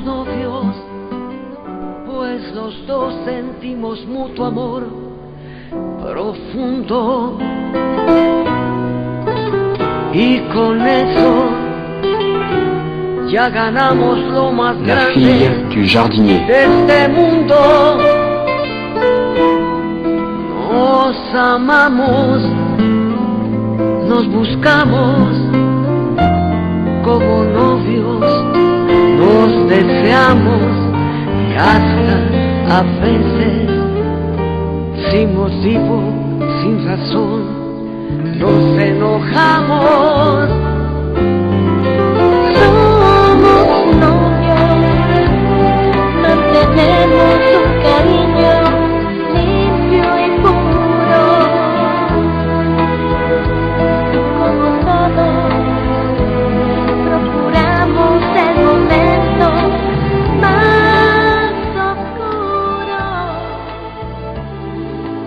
novios, pues los dos sentimos mutuo amor profundo. Y con eso ya ganamos lo más La fille grande du jardinier. de este mundo. Nos amamos, nos buscamos como novios, nos deseamos y hasta a veces sin motivo, sin razón, nos enojamos. Somos novios, mantenemos un cariño limpio y puro, como todos, procuramos el momento más oscuro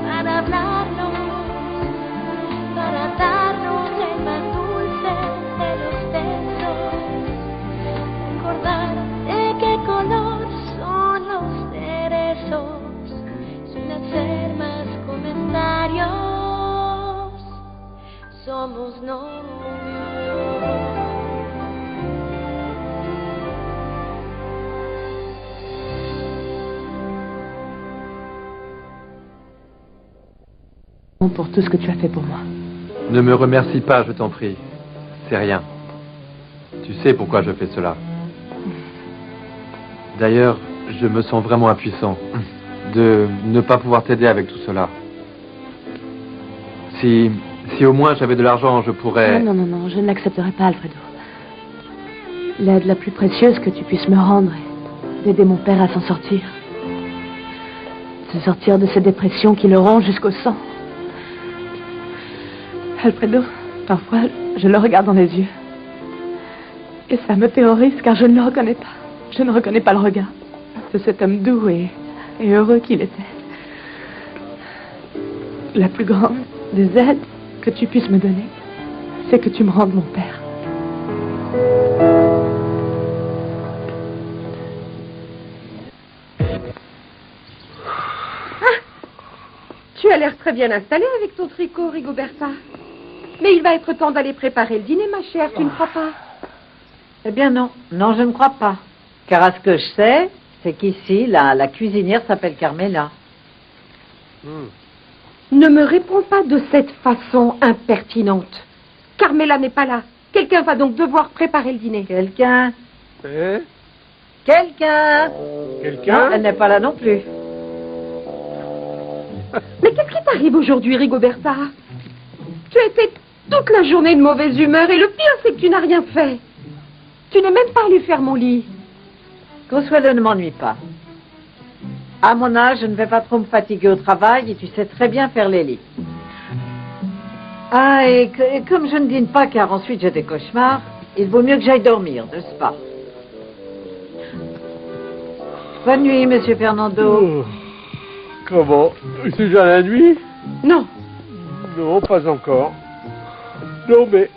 para hablarnos, para darnos el más dulce de los besos, recordar de qué color son los cerezos, sin hacer más comentarios, somos novios. Pour tout ce que tu as fait pour moi. Ne me remercie pas, je t'en prie. C'est rien. Tu sais pourquoi je fais cela. D'ailleurs, je me sens vraiment impuissant de ne pas pouvoir t'aider avec tout cela. Si au moins j'avais de l'argent, je pourrais... Non, je ne l'accepterai pas, Alfredo. L'aide la plus précieuse que tu puisses me rendre est d'aider mon père à s'en sortir. De sortir de cette dépression qui le rend jusqu'au sang. Alfredo, parfois, je le regarde dans les yeux. Et ça me terrorise car je ne le reconnais pas. Je ne reconnais pas le regard de cet homme doux et heureux qu'il était. La plus grande des aides que tu puisses me donner, c'est que tu me rendes mon père. Tu as l'air très bien installée avec ton tricot, Rigoberta. Mais il va être temps d'aller préparer le dîner, ma chère, tu ne crois pas? Eh bien non, je ne crois pas. Car à ce que je sais, c'est qu'ici, la cuisinière s'appelle Carmela. Ne me réponds pas de cette façon impertinente. Carmela n'est pas là. Quelqu'un va donc devoir préparer le dîner. Quelqu'un? Hein? Quelqu'un? Quelqu'un? Non, elle n'est pas là non plus. Mais qu'est-ce qui t'arrive aujourd'hui, Rigoberta? Tu as été toute la journée de mauvaise humeur et le pire, c'est que tu n'as rien fait. Tu n'es même pas allé faire mon lit. Consuelo ne m'ennuie pas. À mon âge, je ne vais pas trop me fatiguer au travail et tu sais très bien faire les lits. Ah, et comme je ne dîne pas car ensuite j'ai des cauchemars, il vaut mieux que j'aille dormir, n'est-ce pas? Bonne nuit, monsieur Fernando. Oh. Comment? C'est déjà la nuit? Non. Non, pas encore. Non, mais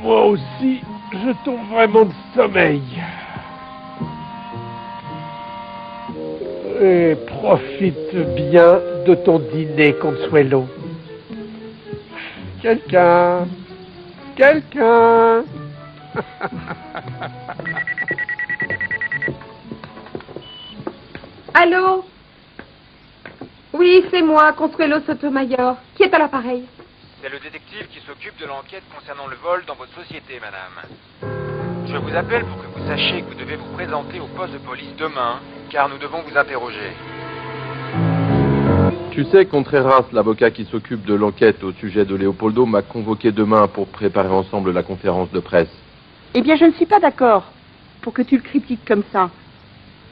moi aussi, je tombe vraiment de sommeil. Et profite bien de ton dîner, Consuelo. Quelqu'un? Allô? Oui, c'est moi, Consuelo Sotomayor. Qui est à l'appareil? C'est le détective qui s'occupe de l'enquête concernant le vol dans votre société, madame. Je vous appelle pour que vous sachiez que vous devez vous présenter au poste de police demain, car nous devons vous interroger. Tu sais, Contreras, l'avocat qui s'occupe de l'enquête au sujet de Leopoldo, m'a convoqué demain pour préparer ensemble la conférence de presse. Eh bien, je ne suis pas d'accord pour que tu le critiques comme ça.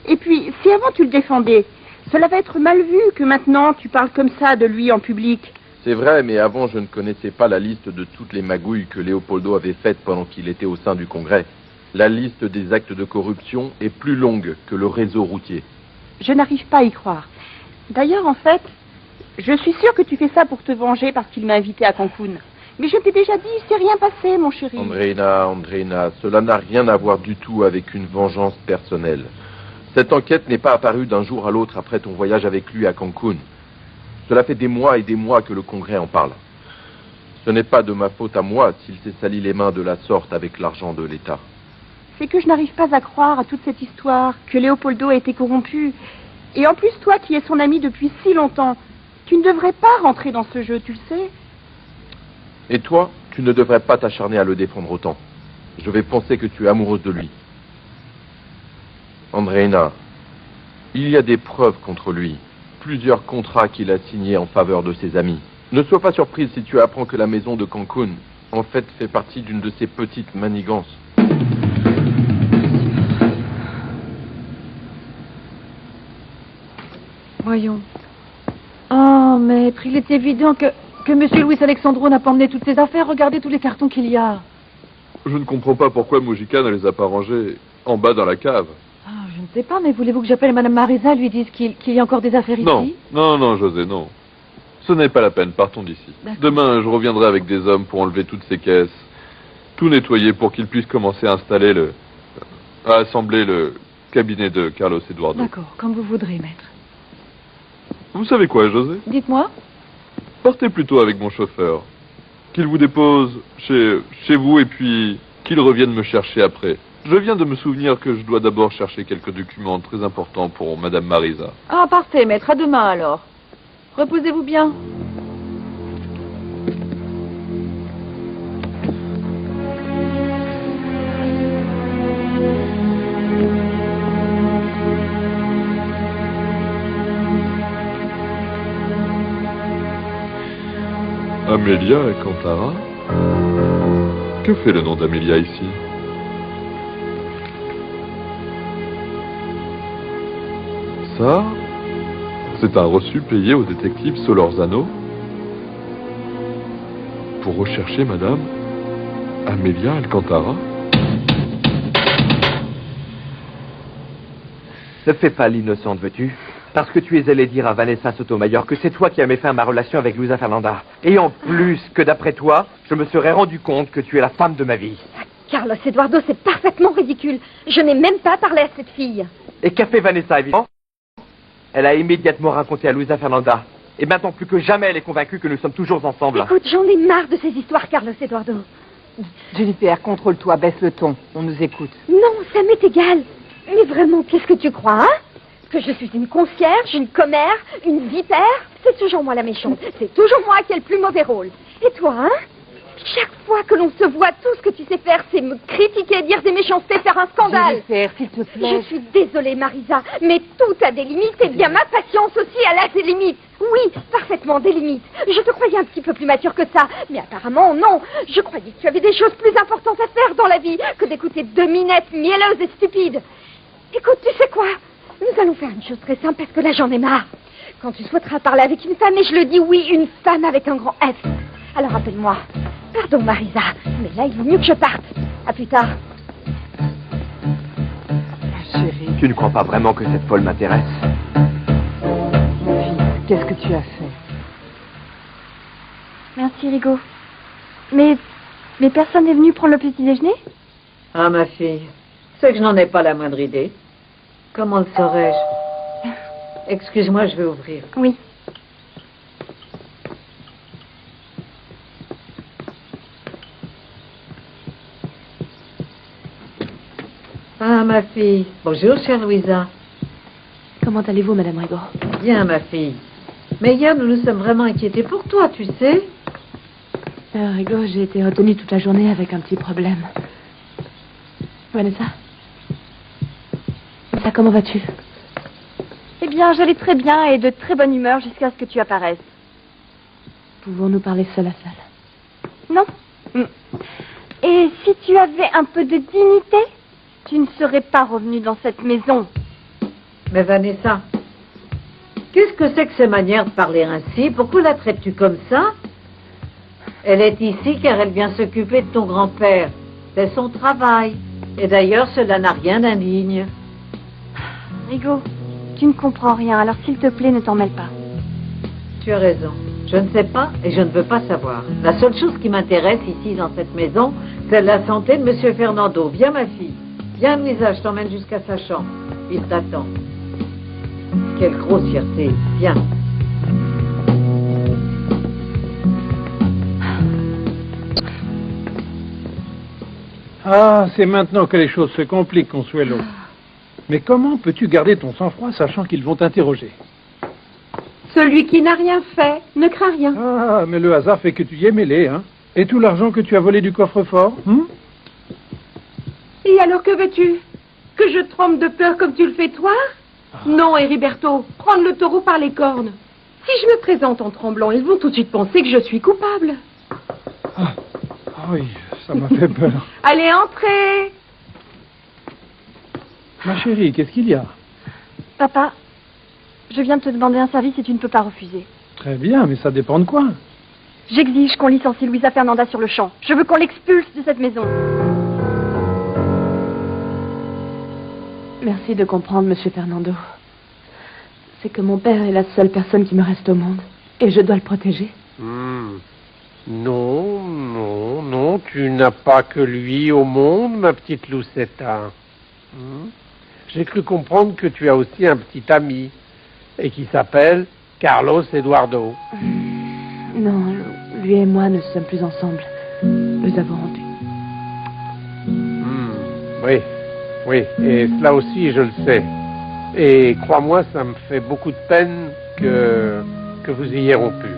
Et puis, si avant tu le défendais, cela va être mal vu que maintenant tu parles comme ça de lui en public. C'est vrai, mais avant, je ne connaissais pas la liste de toutes les magouilles que Leopoldo avait faites pendant qu'il était au sein du Congrès. La liste des actes de corruption est plus longue que le réseau routier. Je n'arrive pas à y croire. D'ailleurs, en fait, je suis sûre que tu fais ça pour te venger parce qu'il m'a invité à Cancun. Mais je t'ai déjà dit, il s'est rien passé, mon chéri. Andreina, cela n'a rien à voir du tout avec une vengeance personnelle. Cette enquête n'est pas apparue d'un jour à l'autre après ton voyage avec lui à Cancun. Cela fait des mois et des mois que le Congrès en parle. Ce n'est pas de ma faute à moi s'il s'est sali les mains de la sorte avec l'argent de l'État. C'est que je n'arrive pas à croire à toute cette histoire, que Léopoldo a été corrompu. Et en plus, toi qui es son ami depuis si longtemps, tu ne devrais pas rentrer dans ce jeu, tu le sais. Et toi, tu ne devrais pas t'acharner à le défendre autant. Je vais penser que tu es amoureuse de lui. Andreina, il y a des preuves contre lui. Plusieurs contrats qu'il a signés en faveur de ses amis. Ne sois pas surprise si tu apprends que la maison de Cancun, en fait, fait partie d'une de ses petites manigances. Voyons. Oh, maître, il est évident que M. Luis Alexandro n'a pas emmené toutes ses affaires. Regardez tous les cartons qu'il y a. Je ne comprends pas pourquoi Mujica ne les a pas rangés en bas dans la cave. Ah, je ne sais pas, mais voulez-vous que j'appelle Madame Marisa et lui dise qu'il y a encore des affaires ici? Non, José, non. Ce n'est pas la peine, partons d'ici. Demain, je reviendrai avec des hommes pour enlever toutes ces caisses, tout nettoyer pour qu'ils puissent commencer à assembler le cabinet de Carlos Eduardo. D'accord, comme vous voudrez, maître. Vous savez quoi, José? Dites-moi. Partez plutôt avec mon chauffeur. Qu'il vous dépose chez vous et puis qu'il revienne me chercher après. Je viens de me souvenir que je dois d'abord chercher quelques documents très importants pour Madame Marisa. Ah, parfait, maître. À demain, alors. Reposez-vous bien. Amélia Alcantara? Que fait le nom d'Amélia ici? Ça, c'est un reçu payé au détective Solorzano pour rechercher Madame Amélia Alcantara. Ne fais pas l'innocente, veux-tu? Parce que tu es allé dire à Vanessa Sotomayor que c'est toi qui as mis fin à ma relation avec Luisa Fernanda. Et en plus que d'après toi, je me serais rendu compte que tu es la femme de ma vie. Carlos Eduardo, c'est parfaitement ridicule. Je n'ai même pas parlé à cette fille. Et qu'a fait Vanessa, évidemment? Elle a immédiatement raconté à Luisa Fernanda. Et maintenant, plus que jamais, elle est convaincue que nous sommes toujours ensemble. Écoute, j'en ai marre de ces histoires, Carlos Eduardo. Jennifer, contrôle-toi, baisse le ton. On nous écoute. Non, ça m'est égal. Mais vraiment, qu'est-ce que tu crois, hein? Que je suis une concierge, une commère, une vipère? C'est toujours moi la méchante. C'est toujours moi qui ai le plus mauvais rôle. Et toi, hein? Chaque fois que l'on se voit, tout ce que tu sais faire, c'est me critiquer, dire des méchancetés, faire un scandale. Jennifer, s'il te plaît. Je suis désolée, Marisa, mais tout a des limites, et bien ma patience aussi, elle a des limites. Oui, parfaitement des limites. Je te croyais un petit peu plus mature que ça, mais apparemment non. Je croyais que tu avais des choses plus importantes à faire dans la vie que d'écouter deux minettes mielleuses et stupides. Écoute, tu sais quoi? Nous allons faire une chose très simple parce que là j'en ai marre. Quand tu souhaiteras parler avec une femme, et je le dis oui, une femme avec un grand F, alors appelle-moi. Pardon Marisa, mais là il vaut mieux que je parte. À plus tard. Chérie. Tu ne crois pas vraiment que cette folle m'intéresse? Mon fils, qu'est-ce que tu as fait? Merci, Rigo. Mais personne n'est venu prendre le petit déjeuner? Ah, ma fille, c'est que je n'en ai pas la moindre idée. Comment le saurais-je? Excuse-moi, je vais ouvrir. Oui. Ah, ma fille. Bonjour, chère Louisa. Comment allez-vous, Madame Rigaud? Bien, ma fille. Mais hier, nous nous sommes vraiment inquiétés pour toi, tu sais. Rigaud, j'ai été retenue toute la journée avec un petit problème. Vanessa? Vanessa, comment vas-tu? Eh bien, j'allais très bien et de très bonne humeur jusqu'à ce que tu apparaisses. Pouvons-nous parler seul à seul? Non. Et si tu avais un peu de dignité, tu ne serais pas revenue dans cette maison. Mais Vanessa, qu'est-ce que c'est que ces manières de parler ainsi? Pourquoi la traites-tu comme ça? Elle est ici car elle vient s'occuper de ton grand-père. C'est son travail. Et d'ailleurs, cela n'a rien d'indigne. Rigo, tu ne comprends rien, alors s'il te plaît, ne t'en mêle pas. Tu as raison. Je ne sais pas et je ne veux pas savoir. La seule chose qui m'intéresse ici dans cette maison, c'est la santé de Monsieur Fernando. Viens, ma fille. Viens, Louisa, je t'emmène jusqu'à sa chambre. Il t'attend. Quelle grossièreté. Viens. Ah, c'est maintenant que les choses se compliquent, Consuelo. Mais comment peux-tu garder ton sang-froid sachant qu'ils vont t'interroger? Celui qui n'a rien fait ne craint rien. Ah, mais le hasard fait que tu y es mêlé, hein? Et tout l'argent que tu as volé du coffre-fort, Et alors que veux-tu? Que je tremble de peur comme tu le fais toi? Non, Heriberto, prendre le taureau par les cornes. Si je me présente en tremblant, ils vont tout de suite penser que je suis coupable. Ah oui, ça m'a fait peur. Allez, entrez! Ma chérie, qu'est-ce qu'il y a? Papa, je viens de te demander un service et tu ne peux pas refuser. Très bien, mais ça dépend de quoi? J'exige qu'on licencie Luisa Fernanda sur le champ. Je veux qu'on l'expulse de cette maison. Merci de comprendre, monsieur Fernando. C'est que mon père est la seule personne qui me reste au monde. Et je dois le protéger. Non, non, non, tu n'as pas que lui au monde, ma petite Lucetta. J'ai cru comprendre que tu as aussi un petit ami, et qui s'appelle Carlos Eduardo. Non, lui et moi ne sommes plus ensemble. Nous avons rompu. Oui, oui, et cela aussi je le sais. Et crois-moi, ça me fait beaucoup de peine que vous ayez rompu.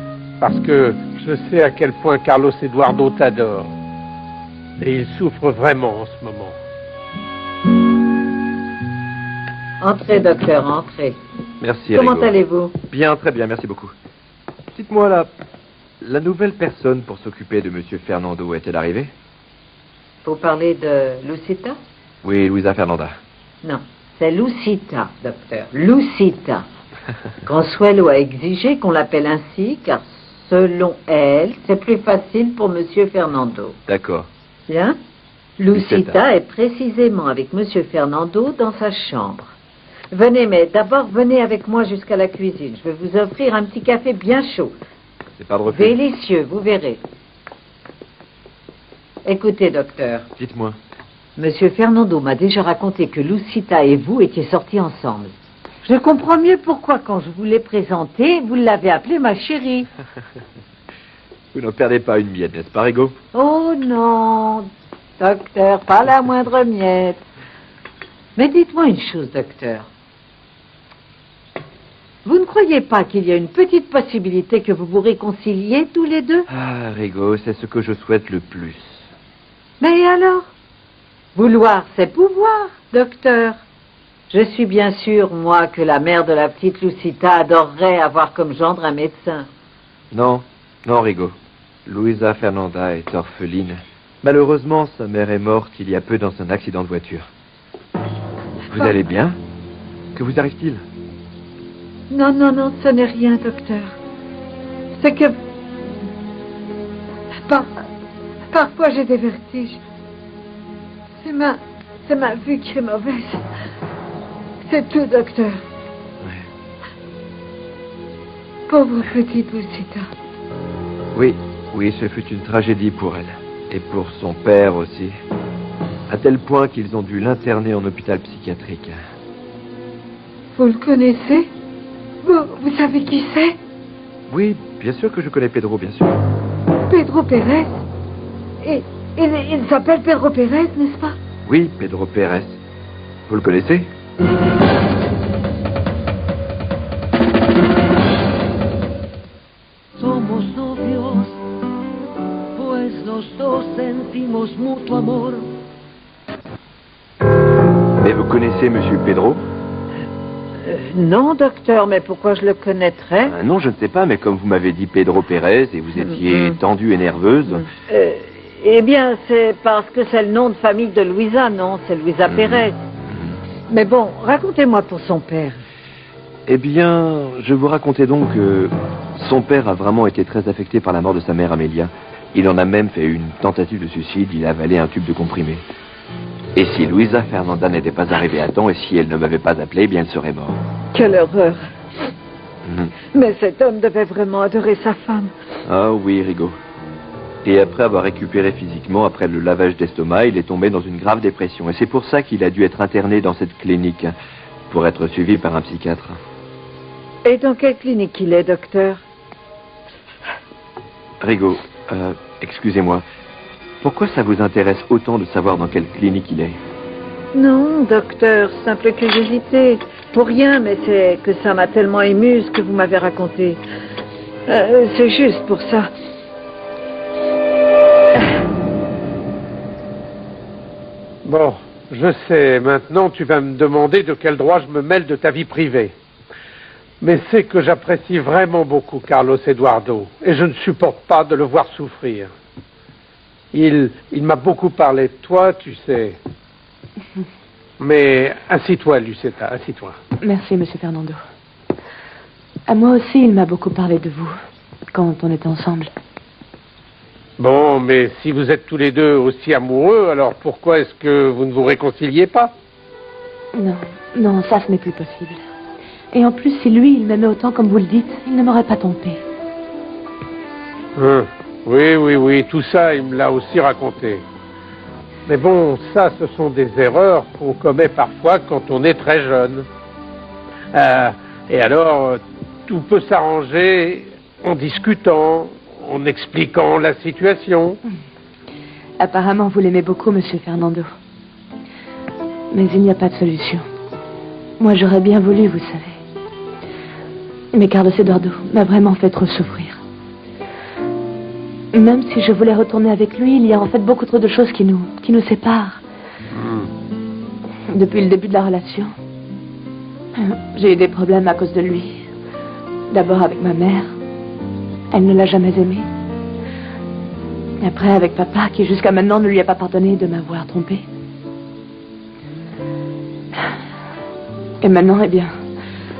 Parce que je sais à quel point Carlos Eduardo t'adore. Et il souffre vraiment en ce moment. Entrez, docteur, entrez. Merci, Comment Rigo. allez-vous? Bien, très bien, merci beaucoup. Dites-moi, la nouvelle personne pour s'occuper de Monsieur Fernando est-elle arrivée? Vous parlez de Lucita? Oui, Luisa Fernanda. Non, c'est Lucita, docteur. Lucita. Consuelo a exigé qu'on l'appelle ainsi, car selon elle, c'est plus facile pour Monsieur Fernando. D'accord. Bien. Lucita est précisément avec Monsieur Fernando dans sa chambre. Venez, mais d'abord, venez avec moi jusqu'à la cuisine. Je vais vous offrir un petit café bien chaud. C'est pas de refus. Délicieux, vous verrez. Écoutez, docteur. Dites-moi. Monsieur Fernando m'a déjà raconté que Lucita et vous étiez sortis ensemble. Je comprends mieux pourquoi, quand je vous l'ai présenté, vous l'avez appelée ma chérie. Vous n'en perdez pas une miette, n'est-ce pas, Rigo? Oh non, docteur, pas la moindre miette. Mais dites-moi une chose, docteur. Vous ne croyez pas qu'il y a une petite possibilité que vous vous réconciliez tous les deux? Ah, Rigo, c'est ce que je souhaite le plus. Mais alors? Vouloir, c'est pouvoir, docteur. Je suis bien sûr, moi, que la mère de la petite Lucita adorerait avoir comme gendre un médecin. Non, non, Rigo. Luisa Fernanda est orpheline. Malheureusement, sa mère est morte il y a peu dans un accident de voiture. Vous allez bien? Que vous arrive-t-il? Non, non, non, ce n'est rien, docteur. C'est que... Parfois, j'ai des vertiges. C'est ma vue qui est mauvaise. C'est tout, docteur. Ouais. Pauvre petite Lucita. Oui, oui, ce fut une tragédie pour elle. Et pour son père aussi. À tel point qu'ils ont dû l'interner en hôpital psychiatrique. Vous le connaissez? Vous savez qui c'est? Oui, bien sûr que je connais Pedro, bien sûr. Pedro Pérez. Et il s'appelle Pedro Pérez, n'est-ce pas? Oui, Pedro Pérez. Vous le connaissez? Somos novios, pues los dos sentimos mutuo amor. Mais vous connaissez Monsieur Pedro? Non, docteur, mais pourquoi je le connaîtrais? Non, je ne sais pas, mais comme vous m'avez dit Pedro Pérez et vous étiez tendue et nerveuse... Eh bien, c'est parce que c'est le nom de famille de Luisa, non? C'est Luisa Pérez. Mais bon, racontez-moi pour son père. Eh bien, je vous racontais donc que son père a vraiment été très affecté par la mort de sa mère Amélia. Il en a même fait une tentative de suicide, il a avalé un tube de comprimé. Et si Luisa Fernanda n'était pas arrivée à temps et si elle ne m'avait pas appelé, eh bien elle serait morte. Quelle horreur. Mais cet homme devait vraiment adorer sa femme. Ah oui, Rigo. Et après avoir récupéré physiquement, après le lavage d'estomac, il est tombé dans une grave dépression. Et c'est pour ça qu'il a dû être interné dans cette clinique. pour être suivi par un psychiatre. Et dans quelle clinique il est, docteur? Rigaud, excusez-moi. Pourquoi ça vous intéresse autant de savoir dans quelle clinique il est? Non, docteur, simple curiosité. Pour rien, mais c'est que ça m'a tellement ému ce que vous m'avez raconté. C'est juste pour ça. Bon, je sais, maintenant tu vas me demander de quel droit je me mêle de ta vie privée. Mais c'est que j'apprécie vraiment beaucoup Carlos Eduardo, et je ne supporte pas de le voir souffrir. Il m'a beaucoup parlé de toi, tu sais. Mais assis-toi, Lucetta, assis-toi. Merci, monsieur Fernando. À moi aussi, il m'a beaucoup parlé de vous, quand on était ensemble. Bon, mais si vous êtes tous les deux aussi amoureux, alors pourquoi est-ce que vous ne vous réconciliez pas? Non, ça, ce n'est plus possible. Et en plus, si lui, il m'aimait autant comme vous le dites, il ne m'aurait pas trompé. Oui, tout ça, il me l'a aussi raconté. Mais bon, ça, ce sont des erreurs qu'on commet parfois quand on est très jeune. Et alors, tout peut s'arranger en discutant, en expliquant la situation. Apparemment, vous l'aimez beaucoup, monsieur Fernando. Mais il n'y a pas de solution. Moi, j'aurais bien voulu, vous savez. Mais Carlos Eduardo m'a vraiment fait trop souffrir. Même si je voulais retourner avec lui, il y a en fait beaucoup trop de choses qui nous séparent. Depuis le début de la relation, j'ai eu des problèmes à cause de lui. D'abord avec ma mère. Elle ne l'a jamais aimé. Après avec papa, qui jusqu'à maintenant ne lui a pas pardonné de m'avoir trompé. Et maintenant, eh bien,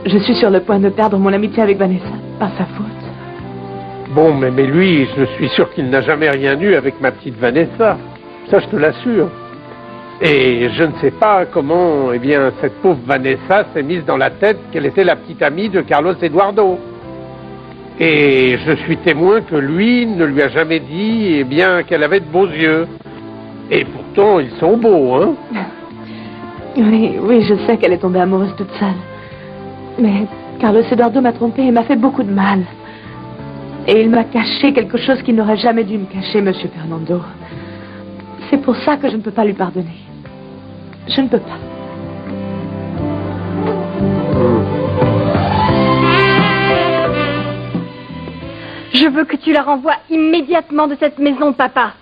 je suis sur le point de perdre mon amitié avec Vanessa, par sa faute. Bon, mais lui, je suis sûr qu'il n'a jamais rien eu avec ma petite Vanessa. Ça, je te l'assure. Et je ne sais pas comment, eh bien, cette pauvre Vanessa s'est mise dans la tête qu'elle était la petite amie de Carlos Eduardo. Et je suis témoin que lui ne lui a jamais dit, eh bien, qu'elle avait de beaux yeux. Et pourtant, ils sont beaux, hein? Oui, je sais qu'elle est tombée amoureuse toute seule. Mais Carlos Eduardo m'a trompée et m'a fait beaucoup de mal. Et il m'a caché quelque chose qu'il n'aurait jamais dû me cacher, monsieur Fernando. C'est pour ça que je ne peux pas lui pardonner. Je ne peux pas. Je veux que tu la renvoies immédiatement de cette maison, papa.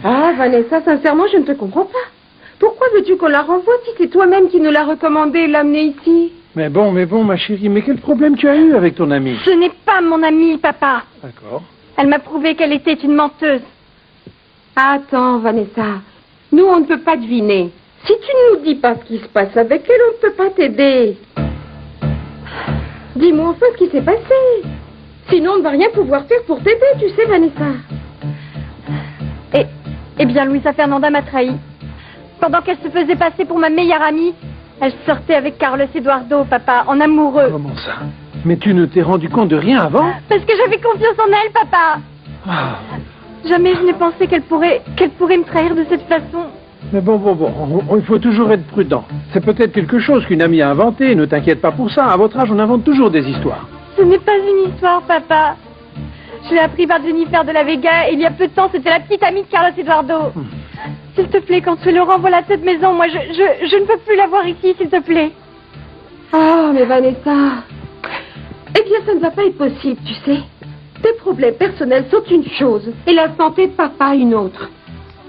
Ah, Vanessa, sincèrement, je ne te comprends pas. Pourquoi veux-tu qu'on la renvoie si c'est toi-même qui nous l'as recommandé l'amener ici? Mais bon, ma chérie, mais quel problème tu as eu avec ton amie? Ce n'est pas mon amie, papa. D'accord. Elle m'a prouvé qu'elle était une menteuse. Attends, Vanessa. Nous, on ne peut pas deviner. Si tu ne nous dis pas ce qui se passe avec elle, on ne peut pas t'aider. Dis-moi enfin ce qui s'est passé. Sinon, on ne va rien pouvoir faire pour t'aider, tu sais, Vanessa. Eh bien, Luisa Fernanda m'a trahi. Pendant qu'elle se faisait passer pour ma meilleure amie, elle sortait avec Carlos Eduardo, papa, en amoureux. Comment ça? Mais tu ne t'es rendu compte de rien avant? Parce que j'avais confiance en elle, papa. Jamais je n'ai pensé qu'elle pourrait me trahir de cette façon. Mais bon, il faut toujours être prudent. C'est peut-être quelque chose qu'une amie a inventé, ne t'inquiète pas pour ça. À votre âge, on invente toujours des histoires. Ce n'est pas une histoire, papa. Je l'ai appris par Jennifer de la Vega et il y a peu de temps, c'était la petite amie de Carlos Eduardo. S'il te plaît, quand tu le renvoies de cette maison, moi, je ne peux plus la voir ici, s'il te plaît. Ah, mais Vanessa... Eh bien, ça ne va pas être possible, tu sais. Tes problèmes personnels sont une chose, et la santé de papa une autre.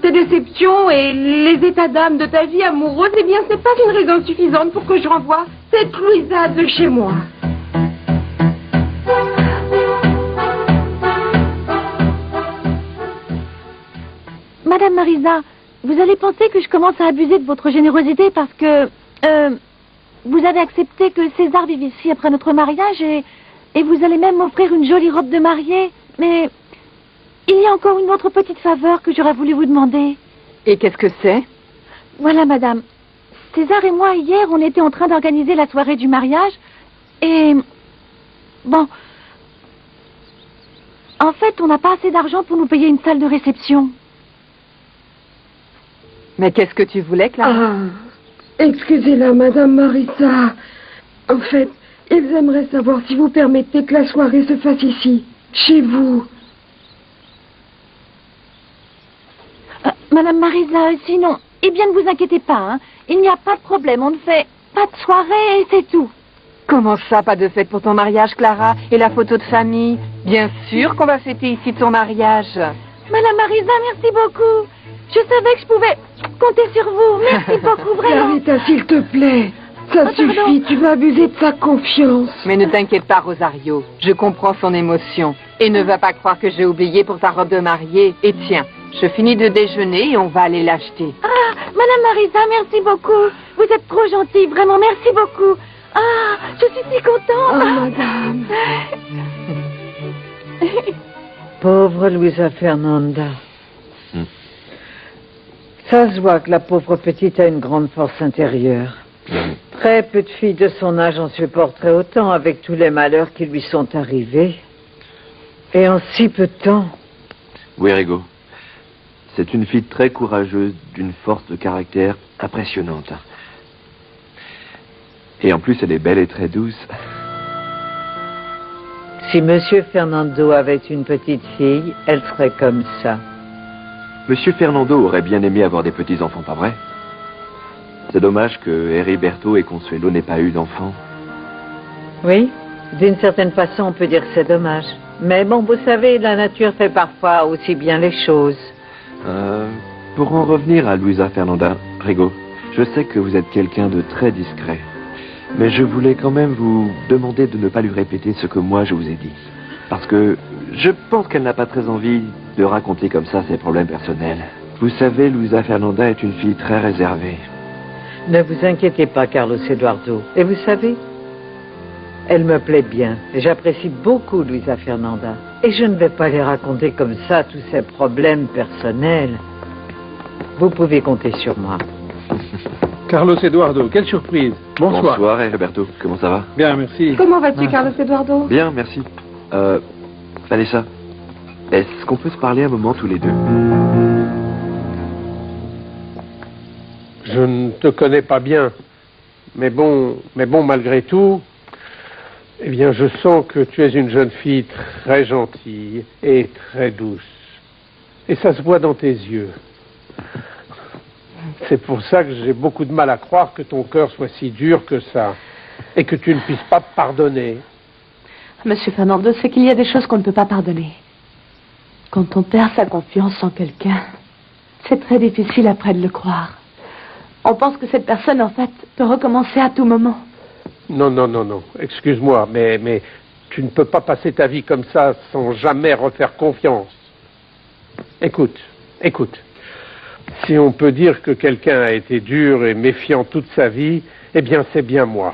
Tes déceptions et les états d'âme de ta vie amoureuse, eh bien, c'est pas une raison suffisante pour que je renvoie cette Luisa de chez moi. Madame Marisa, vous allez penser que je commence à abuser de votre générosité parce que... vous avez accepté que César vive ici après notre mariage et vous allez même m'offrir une jolie robe de mariée. Mais il y a encore une autre petite faveur que j'aurais voulu vous demander. Et qu'est-ce que c'est? Voilà, madame. César et moi, hier, on était en train d'organiser la soirée du mariage et... Bon... En fait, on n'a pas assez d'argent pour nous payer une salle de réception. Mais qu'est-ce que tu voulais, Clara? Excusez-la, Madame Marissa. En fait, ils aimeraient savoir si vous permettez que la soirée se fasse ici, chez vous. Madame Marisa, sinon, eh bien, ne vous inquiétez pas, hein. Il n'y a pas de problème, on ne fait pas de soirée et c'est tout. Comment ça, pas de fête pour ton mariage, Clara? Et la photo de famille? Bien sûr qu'on va fêter ici ton mariage. Madame Marisa, merci beaucoup. Je savais que je pouvais compter sur vous. Merci beaucoup, vraiment. Clarita, s'il te plaît. Ça suffit, tu vas abuser de sa confiance. Mais ne t'inquiète pas, Rosario. Je comprends son émotion. Et ne va pas croire que j'ai oublié pour ta robe de mariée. Et tiens, je finis de déjeuner et on va aller l'acheter. Ah, Madame Marisa, merci beaucoup. Vous êtes trop gentille, vraiment, merci beaucoup. Ah, je suis si contente. Oh, madame. Pauvre Luisa Fernanda. Ça se voit que la pauvre petite a une grande force intérieure. Très peu de filles de son âge en supporteraient autant avec tous les malheurs qui lui sont arrivés. Et en si peu de temps. Oui, Rigo. C'est une fille très courageuse, d'une force de caractère impressionnante. Et en plus, elle est belle et très douce. Si Monsieur Fernando avait une petite fille, elle serait comme ça. Monsieur Fernando aurait bien aimé avoir des petits-enfants, pas vrai? C'est dommage que Heriberto et Consuelo n'aient pas eu d'enfants. Oui, d'une certaine façon, on peut dire que c'est dommage. Mais bon, vous savez, la nature fait parfois aussi bien les choses. Pour en revenir à Luisa Fernanda, Rigo, je sais que vous êtes quelqu'un de très discret. Mais je voulais quand même vous demander de ne pas lui répéter ce que moi je vous ai dit. Parce que je pense qu'elle n'a pas très envie de raconter comme ça ses problèmes personnels. Vous savez, Luisa Fernanda est une fille très réservée. Ne vous inquiétez pas, Carlos Eduardo. Et vous savez, elle me plaît bien. J'apprécie beaucoup Luisa Fernanda. Et je ne vais pas lui raconter comme ça tous ses problèmes personnels. Vous pouvez compter sur moi. Carlos Eduardo, quelle surprise. Bonsoir. Bonsoir, Roberto. Comment ça va? Bien, merci. Comment vas-tu, Carlos Eduardo? Bien, merci. Vanessa, est-ce qu'on peut se parler un moment tous les deux? Je ne te connais pas bien, mais bon, malgré tout, eh bien, je sens que tu es une jeune fille très gentille et très douce. Et ça se voit dans tes yeux. C'est pour ça que j'ai beaucoup de mal à croire que ton cœur soit si dur que ça, et que tu ne puisses pas pardonner. Monsieur Fernando, c'est qu'il y a des choses qu'on ne peut pas pardonner. Quand on perd sa confiance en quelqu'un, c'est très difficile après de le croire. On pense que cette personne, en fait, peut recommencer à tout moment. Non. Excuse-moi, mais tu ne peux pas passer ta vie comme ça sans jamais refaire confiance. Écoute. Si on peut dire que quelqu'un a été dur et méfiant toute sa vie, eh bien, c'est bien moi.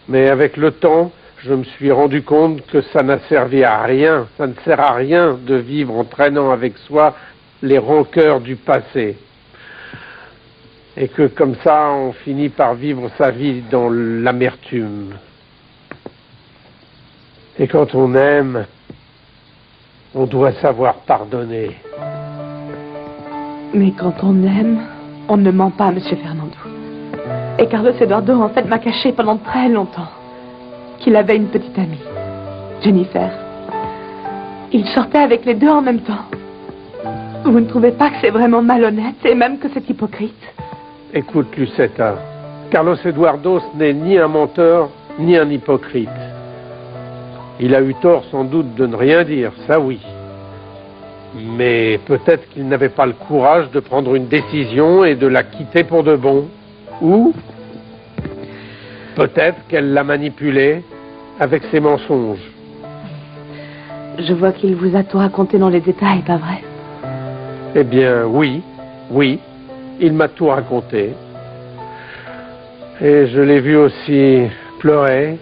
Mais avec le temps, je me suis rendu compte que ça n'a servi à rien. Ça ne sert à rien de vivre en traînant avec soi les rancœurs du passé. Et que comme ça, on finit par vivre sa vie dans l'amertume. Et quand on aime, on doit savoir pardonner. Mais quand on aime, on ne ment pas, Monsieur Fernando. Et Carlos Eduardo, en fait, m'a caché pendant très longtemps qu'il avait une petite amie, Jennifer. Il sortait avec les deux en même temps. Vous ne trouvez pas que c'est vraiment malhonnête et même que c'est hypocrite? Écoute, Lucetta, Carlos Eduardo n'est ni un menteur, ni un hypocrite. Il a eu tort sans doute de ne rien dire, ça oui. Mais peut-être qu'il n'avait pas le courage de prendre une décision et de la quitter pour de bon. Ou peut-être qu'elle l'a manipulé avec ses mensonges. Je vois qu'il vous a tout raconté dans les détails, pas vrai? Eh bien, oui. Il m'a tout raconté. Et je l'ai vu aussi pleurer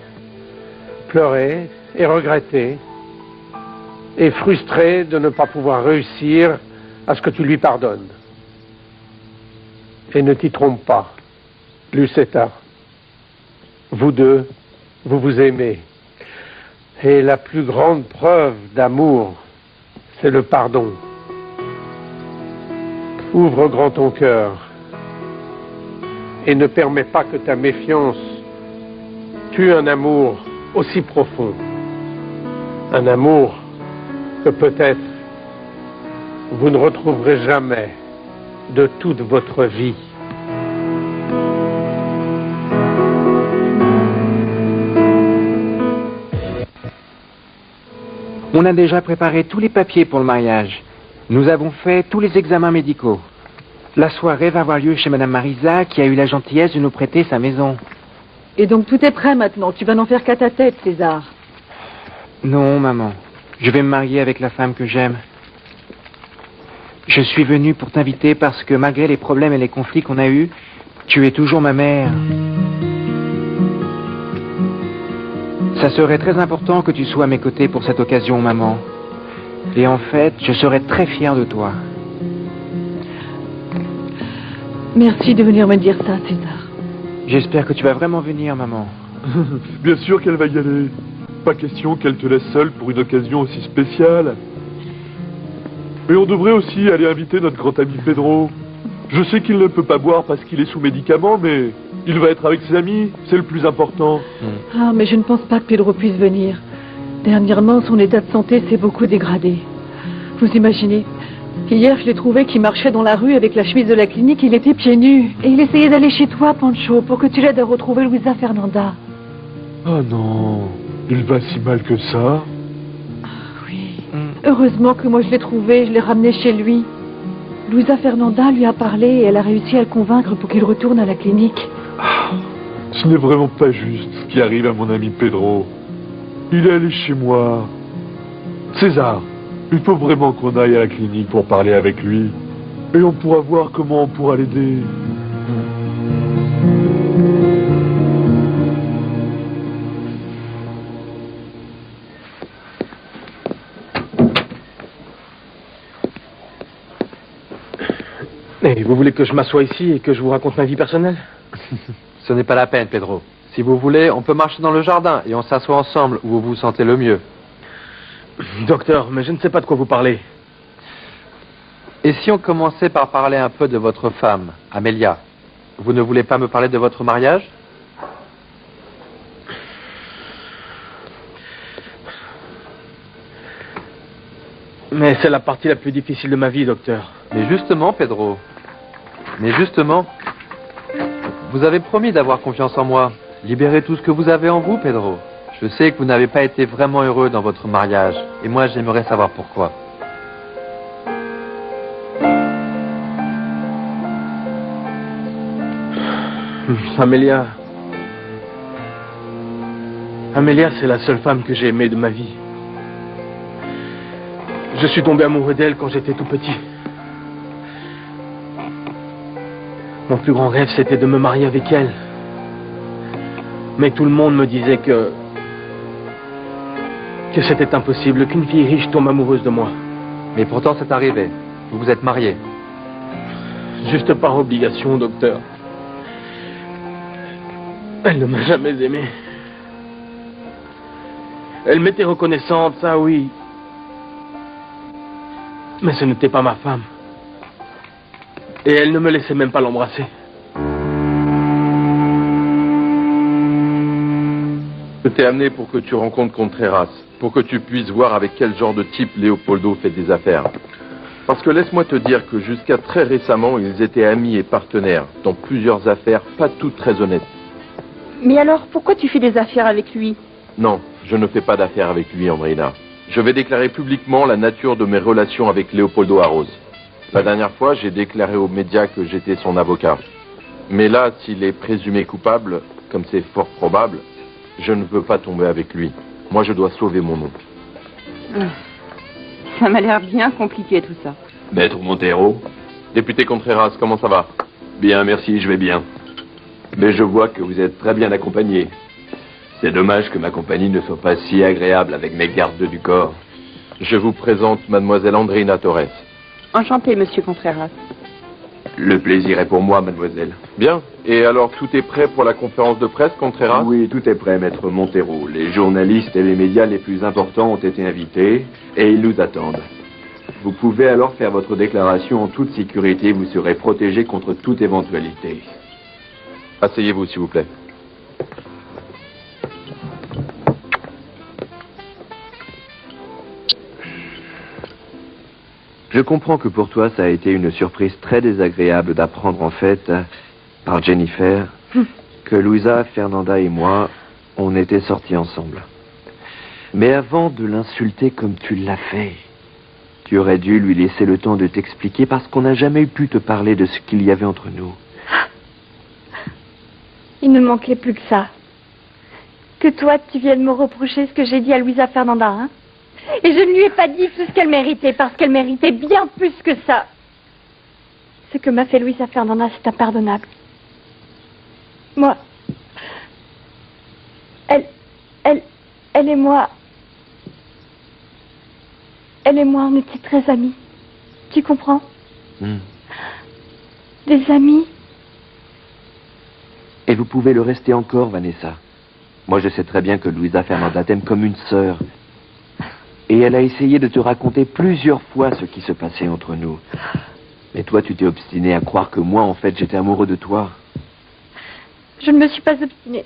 et regretter. Et frustré de ne pas pouvoir réussir à ce que tu lui pardonnes. Et ne t'y trompe pas, Lucetta. Vous deux, vous vous aimez. Et la plus grande preuve d'amour, c'est le pardon. Ouvre grand ton cœur et ne permets pas que ta méfiance tue un amour aussi profond. Un amour que peut-être vous ne retrouverez jamais de toute votre vie. On a déjà préparé tous les papiers pour le mariage. Nous avons fait tous les examens médicaux. La soirée va avoir lieu chez Madame Marisa, qui a eu la gentillesse de nous prêter sa maison. Et donc tout est prêt maintenant, tu vas n'en faire qu'à ta tête, César. Non, maman. Je vais me marier avec la femme que j'aime. Je suis venu pour t'inviter parce que malgré les problèmes et les conflits qu'on a eus, tu es toujours ma mère. Ça serait très important que tu sois à mes côtés pour cette occasion, maman. Et en fait, je serais très fier de toi. Merci de venir me dire ça, César. J'espère que tu vas vraiment venir, maman. Bien sûr qu'elle va y aller. Pas question qu'elle te laisse seule pour une occasion aussi spéciale. Mais on devrait aussi aller inviter notre grand ami Pedro. Je sais qu'il ne peut pas boire parce qu'il est sous médicaments, mais il va être avec ses amis, c'est le plus important. Ah, mais je ne pense pas que Pedro puisse venir. Dernièrement, son état de santé s'est beaucoup dégradé. Vous imaginez? Hier, je l'ai trouvé qui marchait dans la rue avec la chemise de la clinique, il était pieds nus. Et il essayait d'aller chez toi, Pancho, pour que tu l'aides à retrouver Luisa Fernanda. Oh non, il va si mal que ça? Oui. Heureusement que moi je l'ai trouvé, je l'ai ramené chez lui. Luisa Fernanda lui a parlé et elle a réussi à le convaincre pour qu'il retourne à la clinique. Ce n'est vraiment pas juste ce qui arrive à mon ami Pedro. Il est allé chez moi. César, il faut vraiment qu'on aille à la clinique pour parler avec lui. Et on pourra voir comment on pourra l'aider. Et vous voulez que je m'assoie ici et que je vous raconte ma vie personnelle? Ce n'est pas la peine, Pedro. Si vous voulez, on peut marcher dans le jardin et on s'assoit ensemble où vous vous sentez le mieux. Docteur, mais je ne sais pas de quoi vous parlez. Et si on commençait par parler un peu de votre femme, Amelia? Vous ne voulez pas me parler de votre mariage? Mais c'est la partie la plus difficile de ma vie, docteur. Mais justement, Pedro. Mais justement. Vous avez promis d'avoir confiance en moi. Libérez tout ce que vous avez en vous, Pedro. Je sais que vous n'avez pas été vraiment heureux dans votre mariage. Et moi, j'aimerais savoir pourquoi. Amelia, c'est la seule femme que j'ai aimée de ma vie. Je suis tombé amoureux d'elle quand j'étais tout petit. Mon plus grand rêve, c'était de me marier avec elle. Mais tout le monde me disait que c'était impossible, qu'une fille riche tombe amoureuse de moi. Mais pourtant, c'est arrivé. Vous vous êtes mariés. Juste par obligation, docteur. Elle ne m'a jamais aimé. Elle m'était reconnaissante, ça oui. Mais ce n'était pas ma femme. Et elle ne me laissait même pas l'embrasser. Je t'ai amené pour que tu rencontres Contreras, pour que tu puisses voir avec quel genre de type Leopoldo fait des affaires. Parce que laisse-moi te dire que jusqu'à très récemment, ils étaient amis et partenaires dans plusieurs affaires pas toutes très honnêtes. Mais alors, pourquoi tu fais des affaires avec lui? Non, je ne fais pas d'affaires avec lui, Andrina. Je vais déclarer publiquement la nature de mes relations avec Leopoldo Arroz. La dernière fois, j'ai déclaré aux médias que j'étais son avocat. Mais là, s'il est présumé coupable, comme c'est fort probable, je ne veux pas tomber avec lui. Moi, je dois sauver mon nom. Ça m'a l'air bien compliqué tout ça. Maître Montero. Député Contreras, comment ça va? Bien, merci, je vais bien. Mais je vois que vous êtes très bien accompagné. C'est dommage que ma compagnie ne soit pas si agréable avec mes gardes du corps. Je vous présente mademoiselle Andrina Torres. Enchanté, monsieur Contreras. Le plaisir est pour moi, mademoiselle. Bien. Et alors, tout est prêt pour la conférence de presse, Contreras? Oui, tout est prêt, maître Montero. Les journalistes et les médias les plus importants ont été invités et ils nous attendent. Vous pouvez alors faire votre déclaration en toute sécurité. Vous serez protégé contre toute éventualité. Asseyez-vous, s'il vous plaît. Je comprends que pour toi, ça a été une surprise très désagréable d'apprendre en fait, par Jennifer, que Louisa, Fernanda et moi, on était sortis ensemble. Mais avant de l'insulter comme tu l'as fait, tu aurais dû lui laisser le temps de t'expliquer parce qu'on n'a jamais pu te parler de ce qu'il y avait entre nous. Il ne manquait plus que ça. Que toi, tu viennes me reprocher ce que j'ai dit à Louisa Fernanda, hein? Et je ne lui ai pas dit tout ce qu'elle méritait, parce qu'elle méritait bien plus que ça. Ce que m'a fait Louisa Fernanda, c'est impardonnable. Moi... Elle et moi... Elle et moi, on était très amis. Tu comprends? Des amis. Et vous pouvez le rester encore, Vanessa. Moi, je sais très bien que Louisa Fernanda t'aime comme une sœur. Et elle a essayé de te raconter plusieurs fois ce qui se passait entre nous. Mais toi, tu t'es obstiné à croire que moi, en fait, j'étais amoureux de toi. Je ne me suis pas obstinée.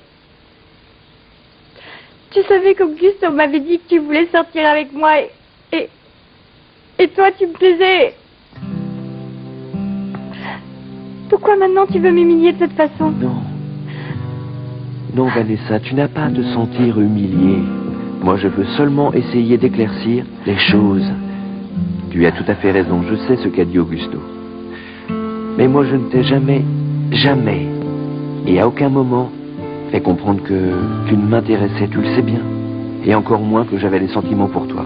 Tu savais qu'Auguste m'avait dit que tu voulais sortir avec moi et toi, tu me plaisais. Pourquoi maintenant tu veux m'humilier de cette façon? Non. Non, Vanessa, tu n'as pas à te sentir humiliée. Moi, je veux seulement essayer d'éclaircir les choses. Tu as tout à fait raison, je sais ce qu'a dit Augusto. Mais moi, je ne t'ai jamais, et à aucun moment, fait comprendre que tu ne m'intéressais, tu le sais bien. Et encore moins que j'avais des sentiments pour toi.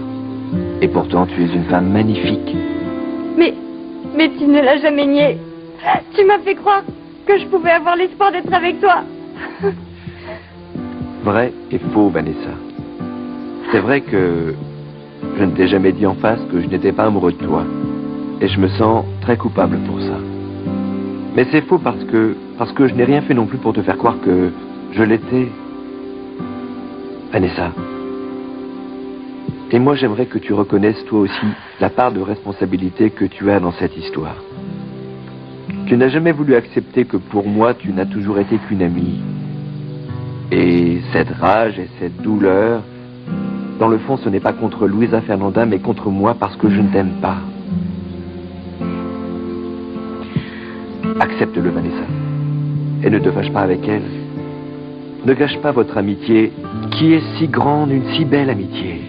Et pourtant, tu es une femme magnifique. Mais tu ne l'as jamais nié. Tu m'as fait croire que je pouvais avoir l'espoir d'être avec toi. Vrai et faux, Vanessa. C'est vrai que je ne t'ai jamais dit en face que je n'étais pas amoureux de toi. Et je me sens très coupable pour ça. Mais c'est faux parce que je n'ai rien fait non plus pour te faire croire que je l'étais. Vanessa. Et moi, j'aimerais que tu reconnaisses toi aussi la part de responsabilité que tu as dans cette histoire. Tu n'as jamais voulu accepter que pour moi, tu n'as toujours été qu'une amie. Et cette rage et cette douleur, dans le fond, ce n'est pas contre Louisa Fernanda, mais contre moi parce que je ne t'aime pas. Accepte-le, Vanessa. Et ne te fâche pas avec elle. Ne gâche pas votre amitié, qui est si grande, une si belle amitié,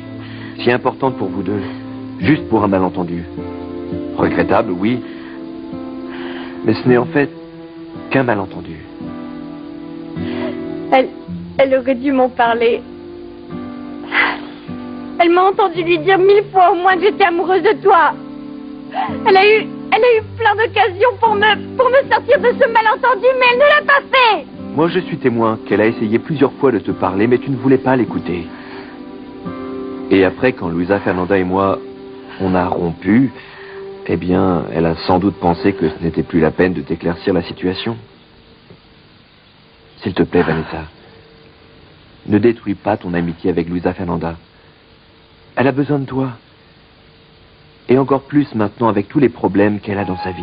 si importante pour vous deux, juste pour un malentendu. Regrettable, oui, mais ce n'est en fait qu'un malentendu. Elle aurait dû m'en parler. Elle m'a entendu lui dire 1000 fois au moins que j'étais amoureuse de toi. Elle a eu plein d'occasions pour me sortir de ce malentendu, mais elle ne l'a pas fait. Moi, je suis témoin qu'elle a essayé plusieurs fois de te parler, mais tu ne voulais pas l'écouter. Et après, quand Louisa Fernanda et moi, on a rompu, eh bien, elle a sans doute pensé que ce n'était plus la peine de t'éclaircir la situation. S'il te plaît, Vanessa, ne détruis pas ton amitié avec Louisa Fernanda. Elle a besoin de toi. Et encore plus maintenant avec tous les problèmes qu'elle a dans sa vie.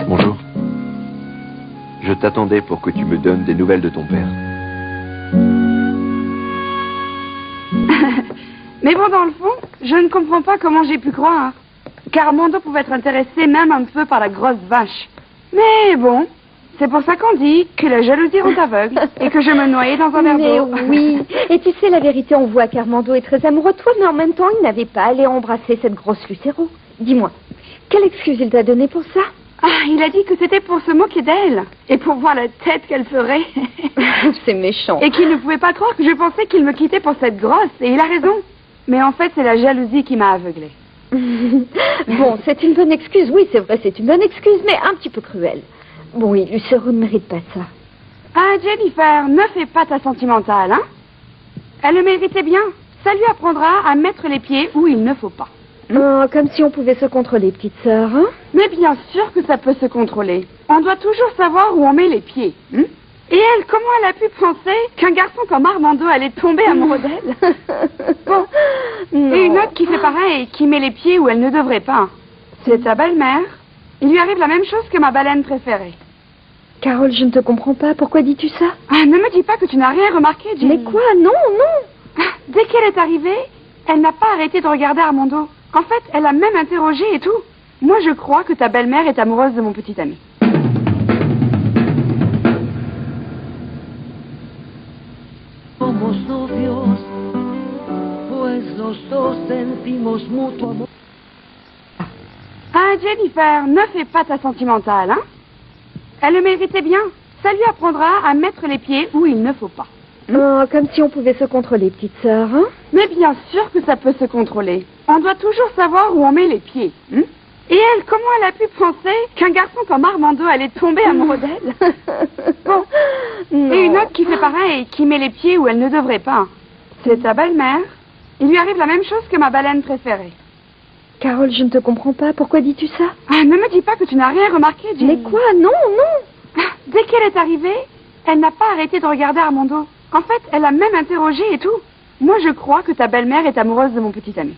Bonjour. Je t'attendais pour que tu me donnes des nouvelles de ton père. Mais bon, dans le fond, je ne comprends pas comment j'ai pu croire. Car Armando pouvait être intéressé même un peu par la grosse vache. Mais bon, c'est pour ça qu'on dit que la jalousie rend aveugle et que je me noyais dans un verre d'eau. Mais oui, et tu sais, la vérité, on voit qu'Armando est très amoureux de toi, mais en même temps, il n'avait pas allé embrasser cette grosse Lucero. Dis-moi, quelle excuse il t'a donnée pour ça? Ah, il a dit que c'était pour se moquer d'elle et pour voir la tête qu'elle ferait. C'est méchant. Et qu'il ne pouvait pas croire que je pensais qu'il me quittait pour cette grosse, et il a raison. Mais en fait, c'est la jalousie qui m'a aveuglée. Bon, c'est une bonne excuse, oui, c'est vrai, c'est une bonne excuse, mais un petit peu cruelle. Bon, oui, Lucero ne mérite pas ça. Ah, Jennifer, ne fais pas ta sentimentale, hein? Elle le méritait bien. Ça lui apprendra à mettre les pieds où il ne faut pas. Oh, comme si on pouvait se contrôler, petite sœur, hein? Mais bien sûr que ça peut se contrôler. On doit toujours savoir où on met les pieds. Et elle, comment elle a pu penser qu'un garçon comme Armando allait tomber amoureux d'elle? Bon. Et une autre qui fait pareil, qui met les pieds où elle ne devrait pas. C'est ta belle-mère. Il lui arrive la même chose que ma baleine préférée. Carole, je ne te comprends pas. Pourquoi dis-tu ça? Ah, ne me dis pas que tu n'as rien remarqué, Jenny. Mais quoi? Non, non. Dès qu'elle est arrivée, elle n'a pas arrêté de regarder Armando. En fait, elle a même interrogé et tout. Moi, je crois que ta belle-mère est amoureuse de mon petit ami. Somos novios, pues los dos sentimos mutuo amor. Ah, Jennifer, ne fais pas ta sentimentale, hein? Elle le méritait bien. Ça lui apprendra à mettre les pieds où il ne faut pas. Oh, comme si on pouvait se contrôler, petite sœur, hein? Mais bien sûr que ça peut se contrôler. On doit toujours savoir où on met les pieds. Hein? Et elle, comment elle a pu penser qu'un garçon comme Armando allait tomber amoureux d'elle? Bon. Et une autre qui fait pareil, qui met les pieds où elle ne devrait pas. C'est ta belle-mère. Il lui arrive la même chose que ma baleine préférée. Carole, je ne te comprends pas. Pourquoi dis-tu ça? Ah, ne me dis pas que tu n'as rien remarqué, Jenny. Mais quoi? Non, non. Dès qu'elle est arrivée, elle n'a pas arrêté de regarder Armando. En fait, elle a même interrogé et tout. Moi, je crois que ta belle-mère est amoureuse de mon petit ami.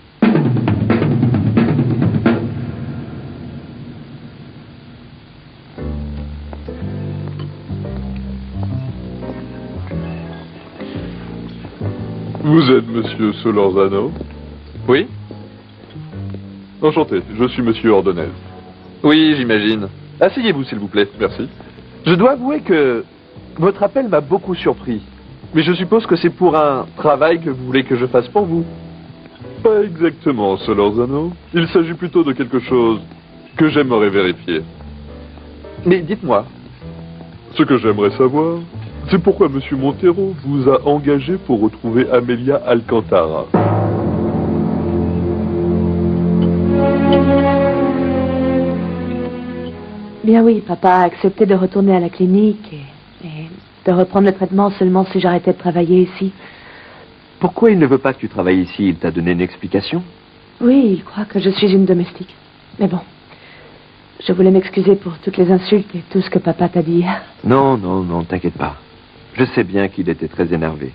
Vous êtes monsieur Solorzano? Oui? Enchanté, je suis monsieur Ordonez. Oui, j'imagine. Asseyez-vous, s'il vous plaît. Merci. Je dois avouer que votre appel m'a beaucoup surpris. Mais je suppose que c'est pour un travail que vous voulez que je fasse pour vous. Pas exactement, Solorzano. Il s'agit plutôt de quelque chose que j'aimerais vérifier. Mais dites-moi. Ce que j'aimerais savoir, c'est pourquoi monsieur Montero vous a engagé pour retrouver Amelia Alcantara. Bien oui, papa a accepté de retourner à la clinique et de reprendre le traitement seulement si j'arrêtais de travailler ici. Pourquoi il ne veut pas que tu travailles ici? Il t'a donné une explication? Oui, il croit que je suis une domestique. Mais bon, je voulais m'excuser pour toutes les insultes et tout ce que papa t'a dit hier. Non, non, non, t'inquiète pas. Je sais bien qu'il était très énervé.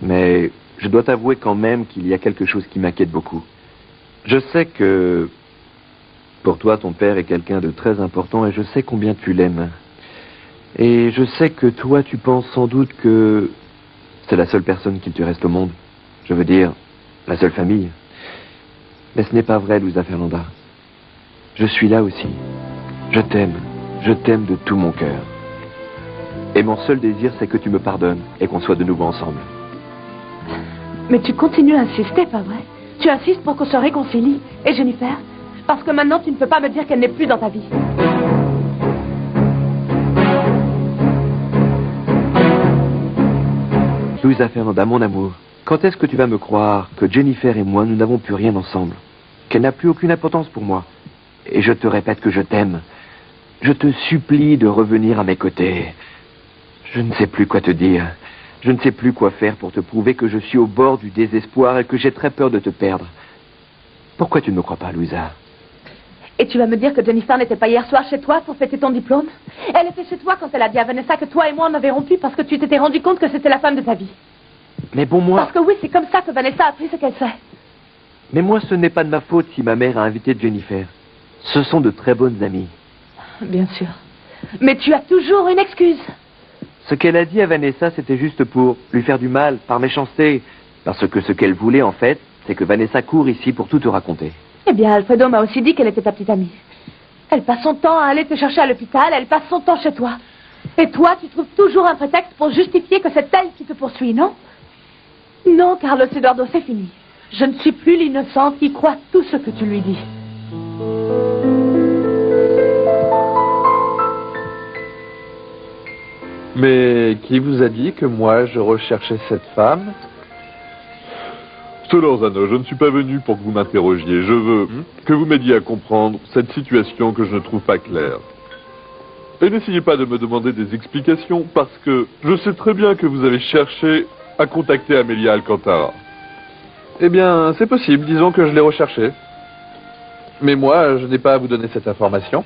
Mais je dois t'avouer quand même qu'il y a quelque chose qui m'inquiète beaucoup. Je sais que pour toi, ton père est quelqu'un de très important et je sais combien tu l'aimes. Et je sais que toi, tu penses sans doute que c'est la seule personne qu'il te reste au monde. Je veux dire, la seule famille. Mais ce n'est pas vrai, Luisa Fernanda. Je suis là aussi. Je t'aime de tout mon cœur. Et mon seul désir, c'est que tu me pardonnes et qu'on soit de nouveau ensemble. Mais tu continues à insister, pas vrai? Tu insistes pour qu'on se réconcilie. Et Jennifer? Parce que maintenant, tu ne peux pas me dire qu'elle n'est plus dans ta vie. Luisa Fernanda, mon amour, quand est-ce que tu vas me croire que Jennifer et moi, nous n'avons plus rien ensemble? Qu'elle n'a plus aucune importance pour moi? Et je te répète que je t'aime. Je te supplie de revenir à mes côtés. Je ne sais plus quoi te dire. Je ne sais plus quoi faire pour te prouver que je suis au bord du désespoir et que j'ai très peur de te perdre. Pourquoi tu ne me crois pas, Luisa? Et tu vas me dire que Jennifer n'était pas hier soir chez toi pour fêter ton diplôme? Elle était chez toi quand elle a dit à Vanessa que toi et moi on avait rompu parce que tu t'étais rendu compte que c'était la femme de ta vie. Mais bon, moi... Parce que oui, c'est comme ça que Vanessa a appris ce qu'elle sait. Mais moi, ce n'est pas de ma faute si ma mère a invité Jennifer. Ce sont de très bonnes amies. Bien sûr. Mais tu as toujours une excuse. Ce qu'elle a dit à Vanessa, c'était juste pour lui faire du mal, par méchanceté. Parce que ce qu'elle voulait, en fait, c'est que Vanessa court ici pour tout te raconter. Eh bien, Alfredo m'a aussi dit qu'elle était ta petite amie. Elle passe son temps à aller te chercher à l'hôpital, elle passe son temps chez toi. Et toi, tu trouves toujours un prétexte pour justifier que c'est elle qui te poursuit, non? Non, Carlos Eduardo, c'est fini. Je ne suis plus l'innocente qui croit tout ce que tu lui dis. Mais qui vous a dit que moi, je recherchais cette femme? Solorzano, je ne suis pas venu pour que vous m'interrogiez. Je veux que vous m'aidiez à comprendre cette situation que je ne trouve pas claire. Et n'essayez pas de me demander des explications parce que je sais très bien que vous avez cherché à contacter Amelia Alcantara. Eh bien, c'est possible, disons que je l'ai recherchée. Mais moi, je n'ai pas à vous donner cette information.